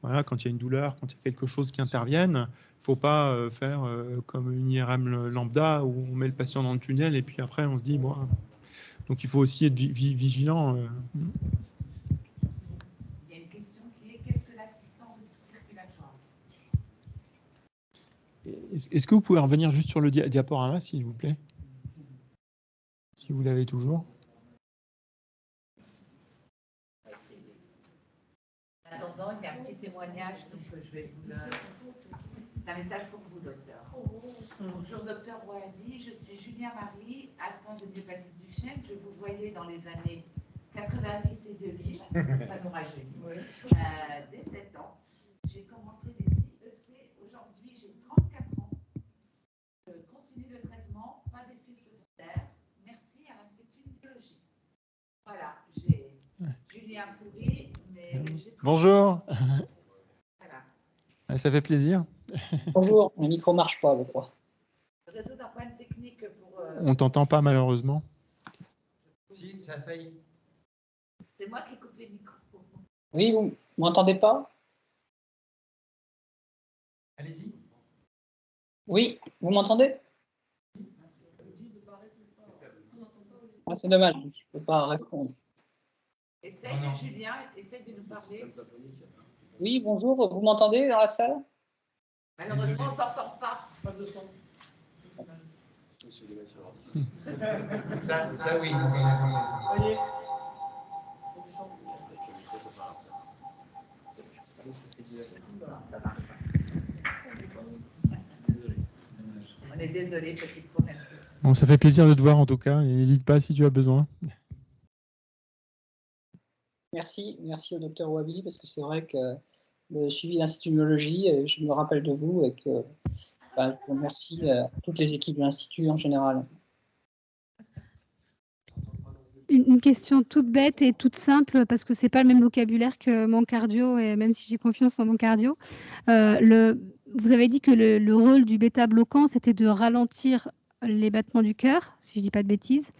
voilà, quand il y a une douleur, quand il y a quelque chose qui intervienne. Il ne faut pas faire comme une IRM lambda où on met le patient dans le tunnel et puis après on se dit bon. Donc il faut aussi être vigilant. Il y a une question qui est qu'est-ce que l'assistance circulatoire? Est-ce que vous pouvez revenir juste sur le diaporama, s'il vous plaît? Si vous l'avez toujours. En attendant, il y a un petit témoignage, donc je vais vous le... C'est un message pour vous, docteur. Bonjour, docteur Ouahabi, je suis Julien Marie, atteint de myopathie du chêne. Je vous voyais dans les années 90 et 2000, ça nous rajeunit, dès 7 ans. J'ai commencé les IEC, aujourd'hui j'ai 34 ans. Je continue le traitement, pas d'effet secondaire. Merci à l'Institut de biologie. Voilà, j'ai Julien sourit, mais j'ai... Bonjour. Voilà. Ça fait plaisir. Bonjour, le micro marche pas, je crois. Je résoudre un problème technique pour... On t'entend pas malheureusement. Si, ça a failli. C'est moi qui coupe les micros. Oui, vous m'entendez pas? Allez-y. Oui, vous m'entendez? Ah, c'est dommage, je ne peux pas répondre. Essaye, Julien, essaye de nous parler. Oui, bonjour, vous m'entendez dans la salle? Malheureusement, on ne t'entend pas. Pas de son. Ça oui. Voyez. On est désolé, petit problème. Bon, ça fait plaisir de te voir en tout cas. N'hésite pas si tu as besoin. Merci au docteur Ouahabi, parce que c'est vrai que le suivi de l'Institut de biologie, je me rappelle de vous et que je vous remercie toutes les équipes de l'Institut en général. Une question toute bête et toute simple, parce que ce n'est pas le même vocabulaire que mon cardio, et même si j'ai confiance en mon cardio. Vous avez dit que le rôle du bêta-bloquant, c'était de ralentir les battements du cœur, si je ne dis pas de bêtises.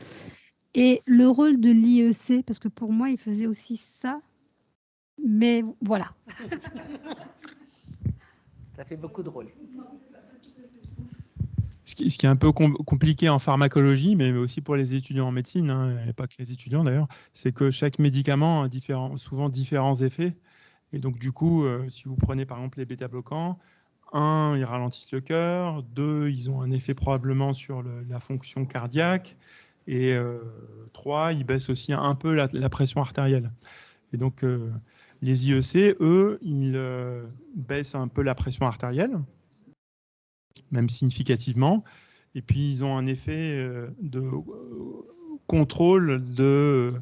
Et le rôle de l'IEC, parce que pour moi, il faisait aussi ça. Mais voilà. Ça fait beaucoup de rôles. Ce qui est un peu compliqué en pharmacologie, mais aussi pour les étudiants en médecine, hein, et pas que les étudiants d'ailleurs, c'est que chaque médicament a souvent différents effets. Et donc du coup, si vous prenez par exemple les bêta-bloquants, 1, ils ralentissent le cœur, 2, ils ont un effet probablement sur la fonction cardiaque, et 3, ils baissent aussi un peu la pression artérielle. Et donc les IEC, eux, ils baissent un peu la pression artérielle, même significativement, et puis ils ont un effet de contrôle de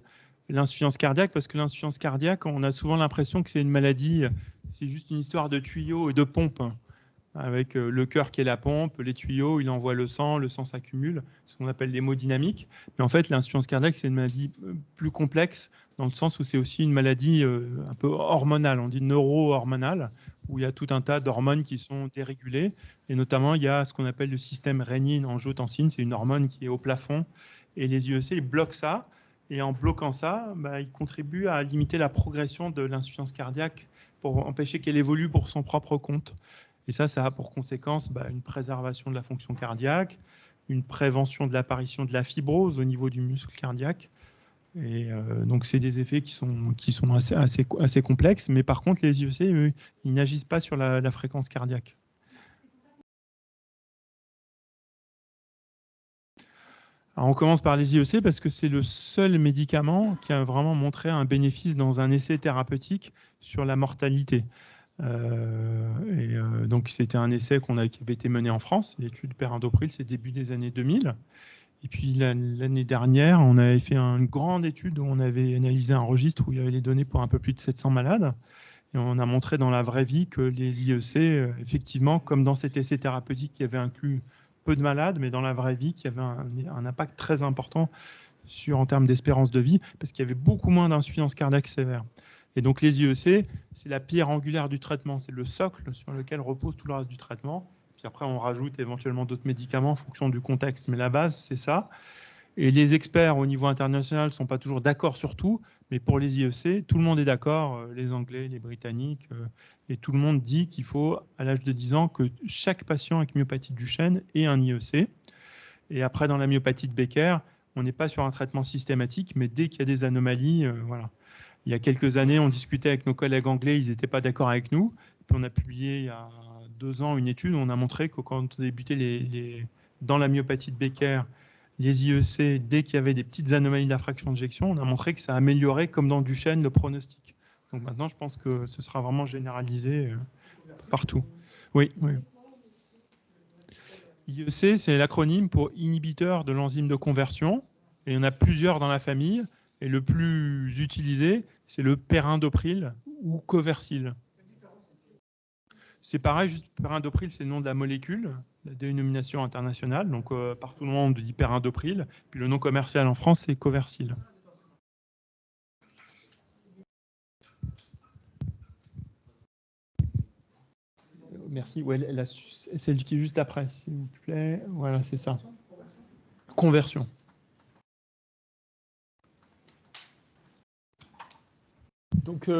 l'insuffisance cardiaque, parce que l'insuffisance cardiaque, on a souvent l'impression que c'est une maladie, c'est juste une histoire de tuyaux et de pompes, avec le cœur qui est la pompe, les tuyaux, il envoie le sang s'accumule, ce qu'on appelle l'hémodynamique. Mais en fait, l'insuffisance cardiaque, c'est une maladie plus complexe, dans le sens où c'est aussi une maladie un peu hormonale, on dit neuro-hormonale, où il y a tout un tas d'hormones qui sont dérégulées, et notamment il y a ce qu'on appelle le système rénine-angiotensine, c'est une hormone qui est au plafond, et les IEC ils bloquent ça, Et en bloquant ça, il contribue à limiter la progression de l'insuffisance cardiaque pour empêcher qu'elle évolue pour son propre compte. Et ça a pour conséquence une préservation de la fonction cardiaque, une prévention de l'apparition de la fibrose au niveau du muscle cardiaque. Et donc, c'est des effets qui sont assez complexes. Mais par contre, les IEC, eux, ils n'agissent pas sur la fréquence cardiaque. Alors, on commence par les IEC parce que c'est le seul médicament qui a vraiment montré un bénéfice dans un essai thérapeutique sur la mortalité. Donc, c'était un essai qui avait été mené en France, l'étude perindopril, c'est début des années 2000. Et puis l'année dernière, on avait fait une grande étude où on avait analysé un registre où il y avait les données pour un peu plus de 700 malades. Et on a montré dans la vraie vie que les IEC, effectivement, comme dans cet essai thérapeutique qui avait inclus peu de malades, mais dans la vraie vie, qui avait un impact très important en termes d'espérance de vie, parce qu'il y avait beaucoup moins d'insuffisance cardiaque sévère. Et donc les IEC, c'est la pierre angulaire du traitement, c'est le socle sur lequel repose tout le reste du traitement. Puis après, on rajoute éventuellement d'autres médicaments en fonction du contexte. Mais la base, c'est ça. Et les experts au niveau international ne sont pas toujours d'accord sur tout. Mais pour les IEC, tout le monde est d'accord, les Anglais, les Britanniques. Et tout le monde dit qu'il faut, à l'âge de 10 ans, que chaque patient avec myopathie de Duchenne ait un IEC. Et après, dans la myopathie de Becker, on n'est pas sur un traitement systématique, mais dès qu'il y a des anomalies, voilà. Il y a quelques années, on discutait avec nos collègues anglais, ils n'étaient pas d'accord avec nous. Puis on a publié il y a 2 ans une étude où on a montré que quand on débutait dans la myopathie de Becker, les IEC, dès qu'il y avait des petites anomalies de la fraction d'éjection, on a montré que ça améliorait, comme dans Duchenne, le pronostic. Donc maintenant, je pense que ce sera vraiment généralisé partout. Oui, oui. IEC, c'est l'acronyme pour inhibiteur de l'enzyme de conversion. Et il y en a plusieurs dans la famille. Et le plus utilisé, c'est le perindopril ou Coversil. C'est pareil, juste perindopril, c'est le nom de la molécule, la dénomination internationale. Donc, partout dans le monde, on dit perindopril. Puis le nom commercial en France, c'est Coversil. Merci. Ouais, celle qui est juste après, s'il vous plaît. Voilà, c'est ça. Conversion. Donc,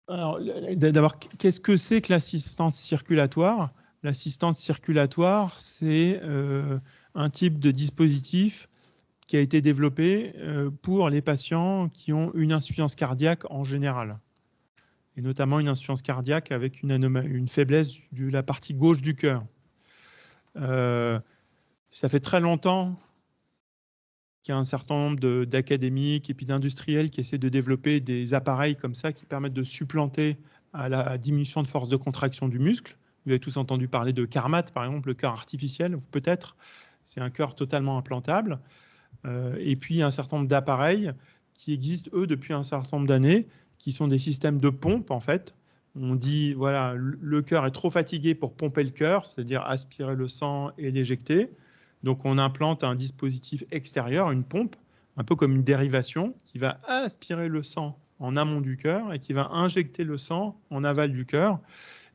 alors, d'abord, qu'est-ce que c'est que l'assistance circulatoire? L'assistance circulatoire, c'est un type de dispositif qui a été développé pour les patients qui ont une insuffisance cardiaque en général, et notamment une insuffisance cardiaque avec une faiblesse de la partie gauche du cœur. Ça fait très longtemps qu'il y a un certain nombre d'académiques et puis d'industriels qui essaient de développer des appareils comme ça qui permettent de supplanter à la diminution de force de contraction du muscle. Vous avez tous entendu parler de Carmat, par exemple, le cœur artificiel, peut-être. C'est un cœur totalement implantable. Et puis, il y a un certain nombre d'appareils qui existent, eux, depuis un certain nombre d'années, qui sont des systèmes de pompe, en fait. On dit, voilà, le cœur est trop fatigué pour pomper le cœur, c'est-à-dire aspirer le sang et l'éjecter. Donc, on implante un dispositif extérieur, une pompe, un peu comme une dérivation, qui va aspirer le sang en amont du cœur et qui va injecter le sang en aval du cœur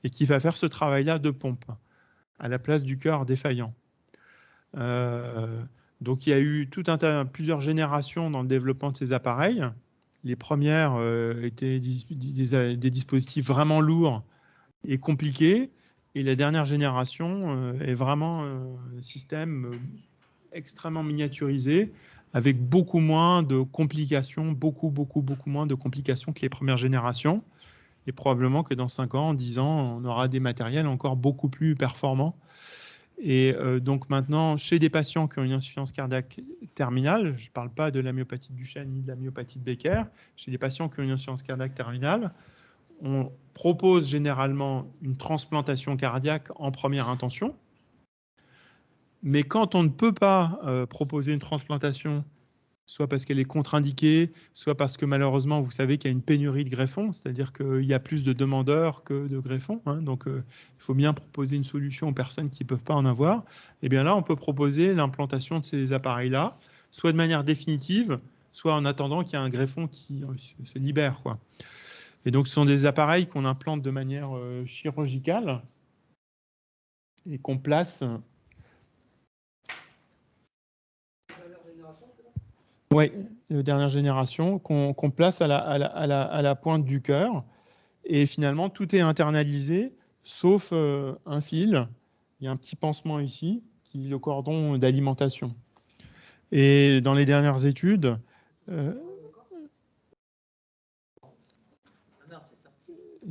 et qui va faire ce travail-là de pompe à la place du cœur défaillant. Donc, il y a eu plusieurs générations dans le développement de ces appareils. Les premières étaient des dispositifs vraiment lourds et compliqués. Et la dernière génération est vraiment un système extrêmement miniaturisé, avec beaucoup moins de complications, beaucoup moins de complications que les premières générations. Et probablement que dans 5 ans, 10 ans, on aura des matériels encore beaucoup plus performants. Et donc maintenant, chez des patients qui ont une insuffisance cardiaque terminale, je ne parle pas de la myopathie de Duchenne ni de la myopathie de Becker, chez des patients qui ont une insuffisance cardiaque terminale, on propose généralement une transplantation cardiaque en première intention. Mais quand on ne peut pas proposer une transplantation, soit parce qu'elle est contre-indiquée, soit parce que malheureusement, vous savez qu'il y a une pénurie de greffons, c'est-à-dire qu'il y a plus de demandeurs que de greffons. Donc, il faut bien proposer une solution aux personnes qui ne peuvent pas en avoir. Et bien là, on peut proposer l'implantation de ces appareils-là, soit de manière définitive, soit en attendant qu'il y ait un greffon qui se libère, quoi. Et donc, ce sont des appareils qu'on implante de manière chirurgicale et qu'on place. Oui, dernière génération, qu'on place à la pointe du cœur. Et finalement, tout est internalisé, sauf un fil. Il y a un petit pansement ici, qui est le cordon d'alimentation. Et dans les dernières études, il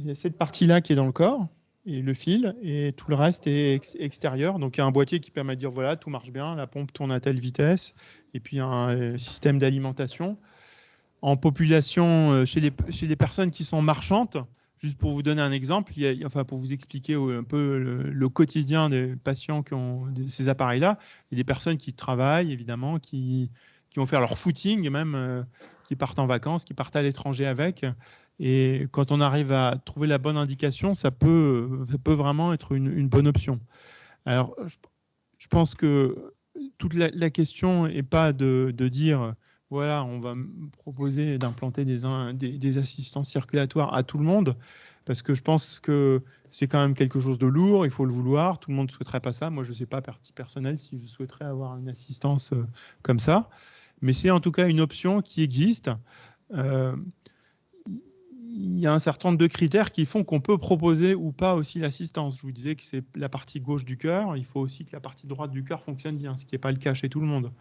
y a cette partie-là qui est dans le corps, et le fil, et tout le reste est extérieur. Donc il y a un boîtier qui permet de dire, voilà, tout marche bien, la pompe tourne à telle vitesse, et puis il y a un système d'alimentation. En population, chez les personnes qui sont marchantes, juste pour vous donner un exemple, enfin pour vous expliquer un peu le quotidien des patients qui ont ces appareils-là, il y a des personnes qui travaillent, évidemment, qui vont faire leur footing, même qui partent en vacances, qui partent à l'étranger avec. Et quand on arrive à trouver la bonne indication, ça peut vraiment être une bonne option. Alors, je pense que toute la question n'est pas de dire, voilà, on va proposer d'implanter des assistants circulatoires à tout le monde, parce que je pense que c'est quand même quelque chose de lourd, il faut le vouloir, tout le monde ne souhaiterait pas ça. Moi, je ne sais pas, partie personnelle, si je souhaiterais avoir une assistance comme ça, mais c'est en tout cas une option qui existe. Il y a un certain nombre de critères qui font qu'on peut proposer ou pas aussi l'assistance. Je vous disais que c'est la partie gauche du cœur. Il faut aussi que la partie droite du cœur fonctionne bien, ce qui n'est pas le cas chez tout le monde.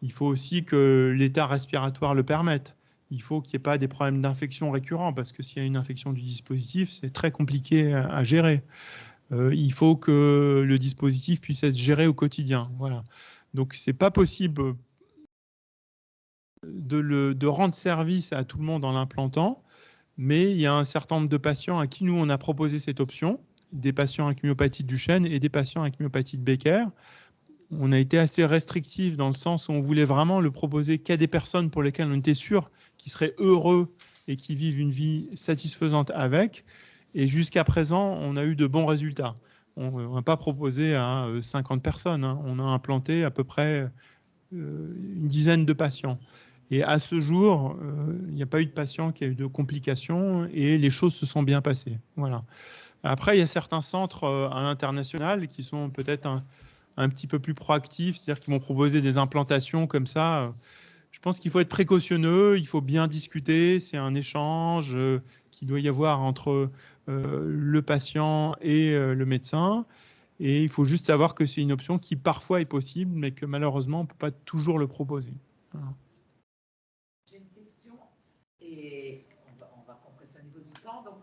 Il faut aussi que l'état respiratoire le permette. Il faut qu'il n'y ait pas des problèmes d'infection récurrents, parce que s'il y a une infection du dispositif, c'est très compliqué à gérer. Il faut que le dispositif puisse être géré au quotidien. Voilà. Donc, ce n'est pas possible de rendre service à tout le monde en l'implantant. Mais il y a un certain nombre de patients à qui nous, on a proposé cette option, des patients avec myopathie de Duchenne et des patients avec myopathie de Becker. On a été assez restrictif dans le sens où on voulait vraiment le proposer qu'à des personnes pour lesquelles on était sûr qu'ils seraient heureux et qui vivent une vie satisfaisante avec. Et jusqu'à présent, on a eu de bons résultats. On n'a pas proposé à 50 personnes. Hein. On a implanté à peu près une dizaine de patients. Et à ce jour, il n'y a pas eu de patient qui a eu de complications et les choses se sont bien passées. Voilà. Après, il y a certains centres à l'international qui sont peut-être un petit peu plus proactifs, c'est-à-dire qu'ils vont proposer des implantations comme ça. Je pense qu'il faut être précautionneux, il faut bien discuter, c'est un échange qu'il doit y avoir entre le patient et le médecin. Et il faut juste savoir que c'est une option qui parfois est possible, mais que malheureusement, on ne peut pas toujours le proposer. Voilà. Et on va compresser au niveau du temps. Donc,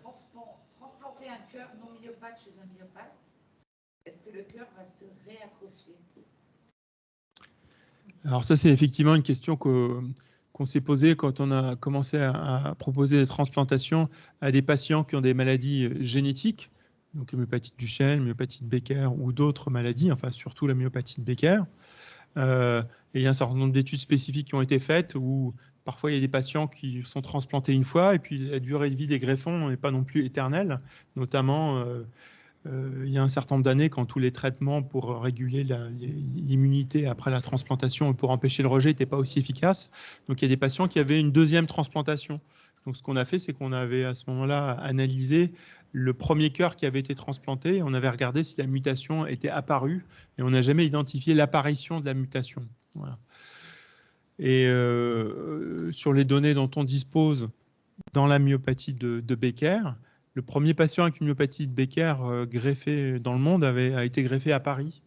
transplanter un cœur non myopathe chez un myopathe, est-ce que le cœur va se réatrophier? Alors ça, c'est effectivement une question qu'on s'est posée quand on a commencé à proposer des transplantations à des patients qui ont des maladies génétiques, donc la myopathie de Duchenne, myopathie de Becker ou d'autres maladies, enfin surtout la myopathie de Becker. Et il y a un certain nombre d'études spécifiques qui ont été faites où parfois il y a des patients qui sont transplantés une fois et puis la durée de vie des greffons n'est pas non plus éternelle. Notamment, il y a un certain nombre d'années quand tous les traitements pour réguler l'immunité après la transplantation et pour empêcher le rejet n'étaient pas aussi efficaces. Donc il y a des patients qui avaient une deuxième transplantation. Donc ce qu'on a fait, c'est qu'on avait à ce moment-là analysé le premier cœur qui avait été transplanté et on avait regardé si la mutation était apparue et on n'a jamais identifié l'apparition de la mutation. Voilà. Et sur les données dont on dispose dans la myopathie de Becker, le premier patient avec une myopathie de Becker greffé dans le monde a été greffé à Paris.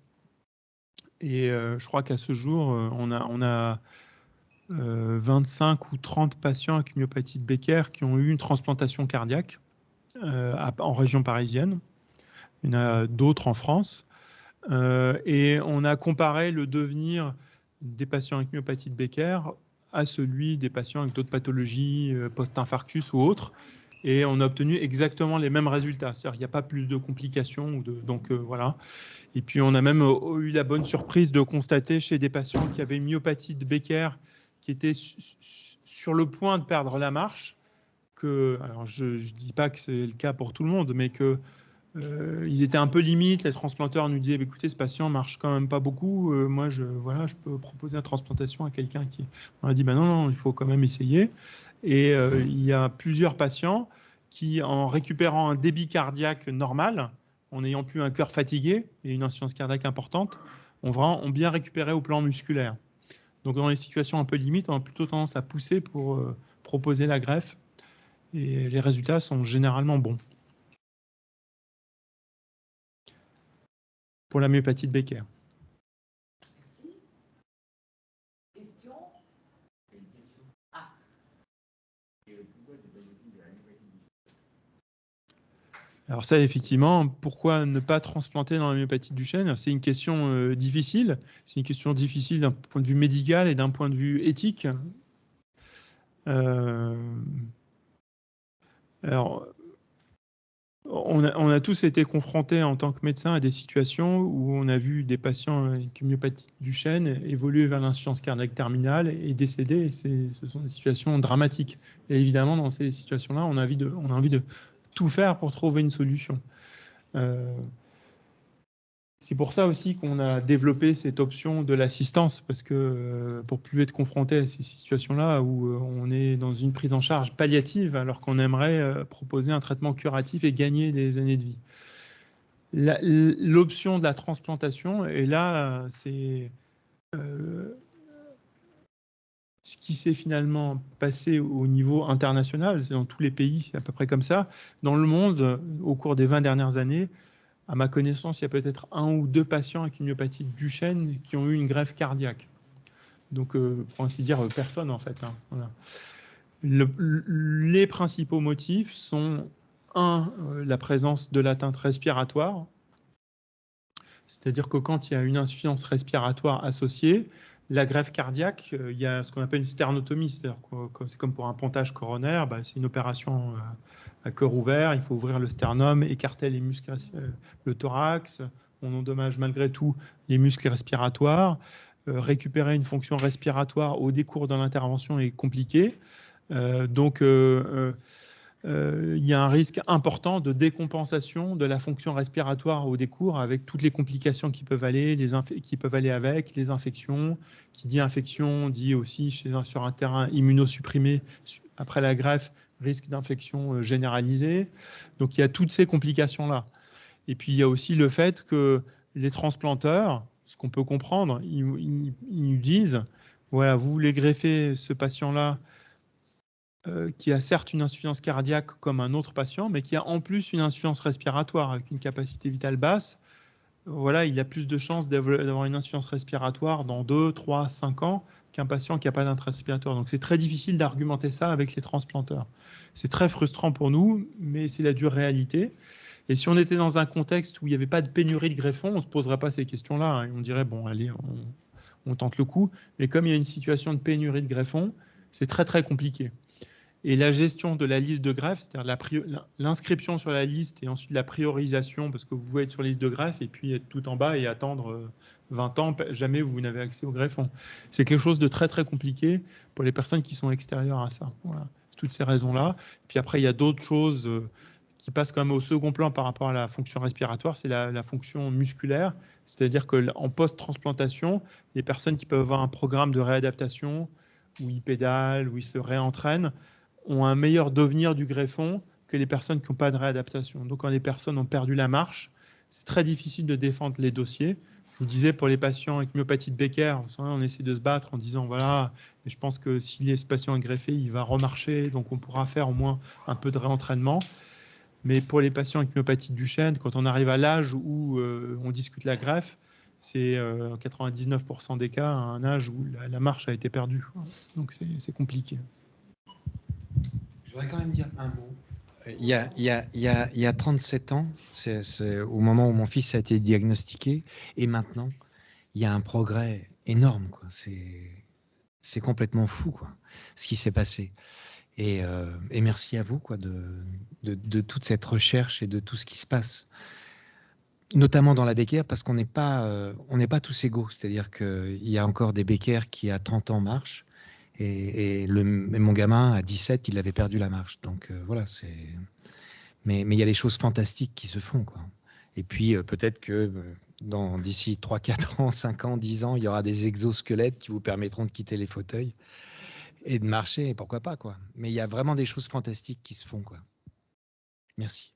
Et je crois qu'à ce jour, on a 25 ou 30 patients avec une myopathie de Becker qui ont eu une transplantation cardiaque en région parisienne. Il y en a d'autres en France. Et on a comparé le devenir des patients avec myopathie de Becker à celui des patients avec d'autres pathologies, post-infarctus ou autres. Et on a obtenu exactement les mêmes résultats. C'est-à-dire qu'il n'y a pas plus de complications. Donc voilà. Et puis on a même eu la bonne surprise de constater chez des patients qui avaient une myopathie de Becker qui étaient sur le point de perdre la marche, alors je ne dis pas que c'est le cas pour tout le monde, mais qu'ils étaient un peu limite. Les transplanteurs nous disaient, écoutez, ce patient ne marche quand même pas beaucoup. Moi, je peux proposer une transplantation à quelqu'un qui... On a dit, non, il faut quand même essayer. Et il y a plusieurs patients qui, en récupérant un débit cardiaque normal, en n'ayant plus un cœur fatigué et une insuffisance cardiaque importante, ont bien récupéré au plan musculaire. Donc dans les situations un peu limites, on a plutôt tendance à pousser pour proposer la greffe et les résultats sont généralement bons. Pour la myopathie de Becker. Merci. Question? Ah. Alors ça, effectivement, pourquoi ne pas transplanter dans la myopathie de Duchenne? C'est une question difficile. C'est une question difficile d'un point de vue médical et d'un point de vue éthique. Alors, on a tous été confrontés en tant que médecins à des situations où on a vu des patients avec myopathie de Duchenne évoluer vers l'insuffisance cardiaque terminale et décéder. Et ce sont des situations dramatiques. Et évidemment, dans ces situations-là, on a envie de tout faire pour trouver une solution. C'est pour ça aussi qu'on a développé cette option de l'assistance, parce que pour plus être confronté à ces situations-là où on est dans une prise en charge palliative alors qu'on aimerait proposer un traitement curatif et gagner des années de vie. L'option de la transplantation, et là, c'est ce qui s'est finalement passé au niveau international, c'est dans tous les pays à peu près comme ça. Dans le monde, au cours des 20 dernières années, à ma connaissance, il y a peut-être 1 ou 2 patients avec une myopathie de Duchenne qui ont eu une greffe cardiaque. Donc, pour ainsi dire, personne en fait. Hein. Voilà. Les principaux motifs sont, la présence de l'atteinte respiratoire. C'est-à-dire que quand il y a une insuffisance respiratoire associée, la greffe cardiaque, il y a ce qu'on appelle une sternotomie, c'est-à-dire que c'est comme pour un pontage coronaire, c'est une opération à cœur ouvert, il faut ouvrir le sternum, écarter les muscles, le thorax, on endommage malgré tout les muscles respiratoires, récupérer une fonction respiratoire au décours de l'intervention est compliqué, donc il y a un risque important de décompensation de la fonction respiratoire au décours avec toutes les complications qui peuvent aller, avec les infections. Qui dit infection dit aussi sur un terrain immunosupprimé après la greffe, risque d'infection généralisée. Donc il y a toutes ces complications-là. Et puis il y a aussi le fait que les transplanteurs, ce qu'on peut comprendre, ils nous disent, voilà, vous voulez greffer ce patient-là qui a certes une insuffisance cardiaque comme un autre patient, mais qui a en plus une insuffisance respiratoire avec une capacité vitale basse. Voilà, il a plus de chances d'avoir une insuffisance respiratoire dans 2, 3, 5 ans qu'un patient qui n'a pas d'atteinte respiratoire. Donc c'est très difficile d'argumenter ça avec les transplanteurs. C'est très frustrant pour nous, mais c'est la dure réalité. Et si on était dans un contexte où il n'y avait pas de pénurie de greffons, on ne se poserait pas ces questions-là. Hein, et on dirait, bon, allez, on tente le coup. Mais comme il y a une situation de pénurie de greffons, c'est très, très compliqué. Et la gestion de la liste de greffe, c'est-à-dire l'inscription sur la liste et ensuite la priorisation, parce que vous pouvez être sur la liste de greffe et puis être tout en bas et attendre 20 ans, jamais vous n'avez accès au greffon. C'est quelque chose de très très compliqué pour les personnes qui sont extérieures à ça. Voilà, toutes ces raisons-là. Puis après, il y a d'autres choses qui passent quand même au second plan par rapport à la fonction respiratoire, c'est la fonction musculaire. C'est-à-dire qu'en post-transplantation, les personnes qui peuvent avoir un programme de réadaptation, où ils pédalent, où ils se réentraînent, ont un meilleur devenir du greffon que les personnes qui n'ont pas de réadaptation. Donc quand les personnes ont perdu la marche, c'est très difficile de défendre les dossiers. Je vous disais, pour les patients avec myopathie de Becker, on essaie de se battre en disant, voilà, je pense que si ce patient est greffé, il va remarcher, donc on pourra faire au moins un peu de réentraînement. Mais pour les patients avec myopathie de Duchenne, quand on arrive à l'âge où on discute la greffe, c'est en 99% des cas un âge où la marche a été perdue. Donc c'est compliqué. Je voudrais quand même dire un mot. Il y a 37 ans, c'est au moment où mon fils a été diagnostiqué, et maintenant, il y a un progrès énorme, quoi. C'est complètement fou, quoi, ce qui s'est passé. Et merci à vous, quoi, de toute cette recherche et de tout ce qui se passe, notamment dans la Becker, parce qu'on n'est pas tous égaux. C'est-à-dire qu'il y a encore des Becker qui à 30 ans marchent. Et mon gamin, à 17, il avait perdu la marche. Donc voilà, mais il y a des choses fantastiques qui se font, quoi. Et puis peut-être que d'ici 3, 4 ans, 5 ans, 10 ans, il y aura des exosquelettes qui vous permettront de quitter les fauteuils et de marcher, et pourquoi pas, quoi. Mais il y a vraiment des choses fantastiques qui se font, quoi. Merci.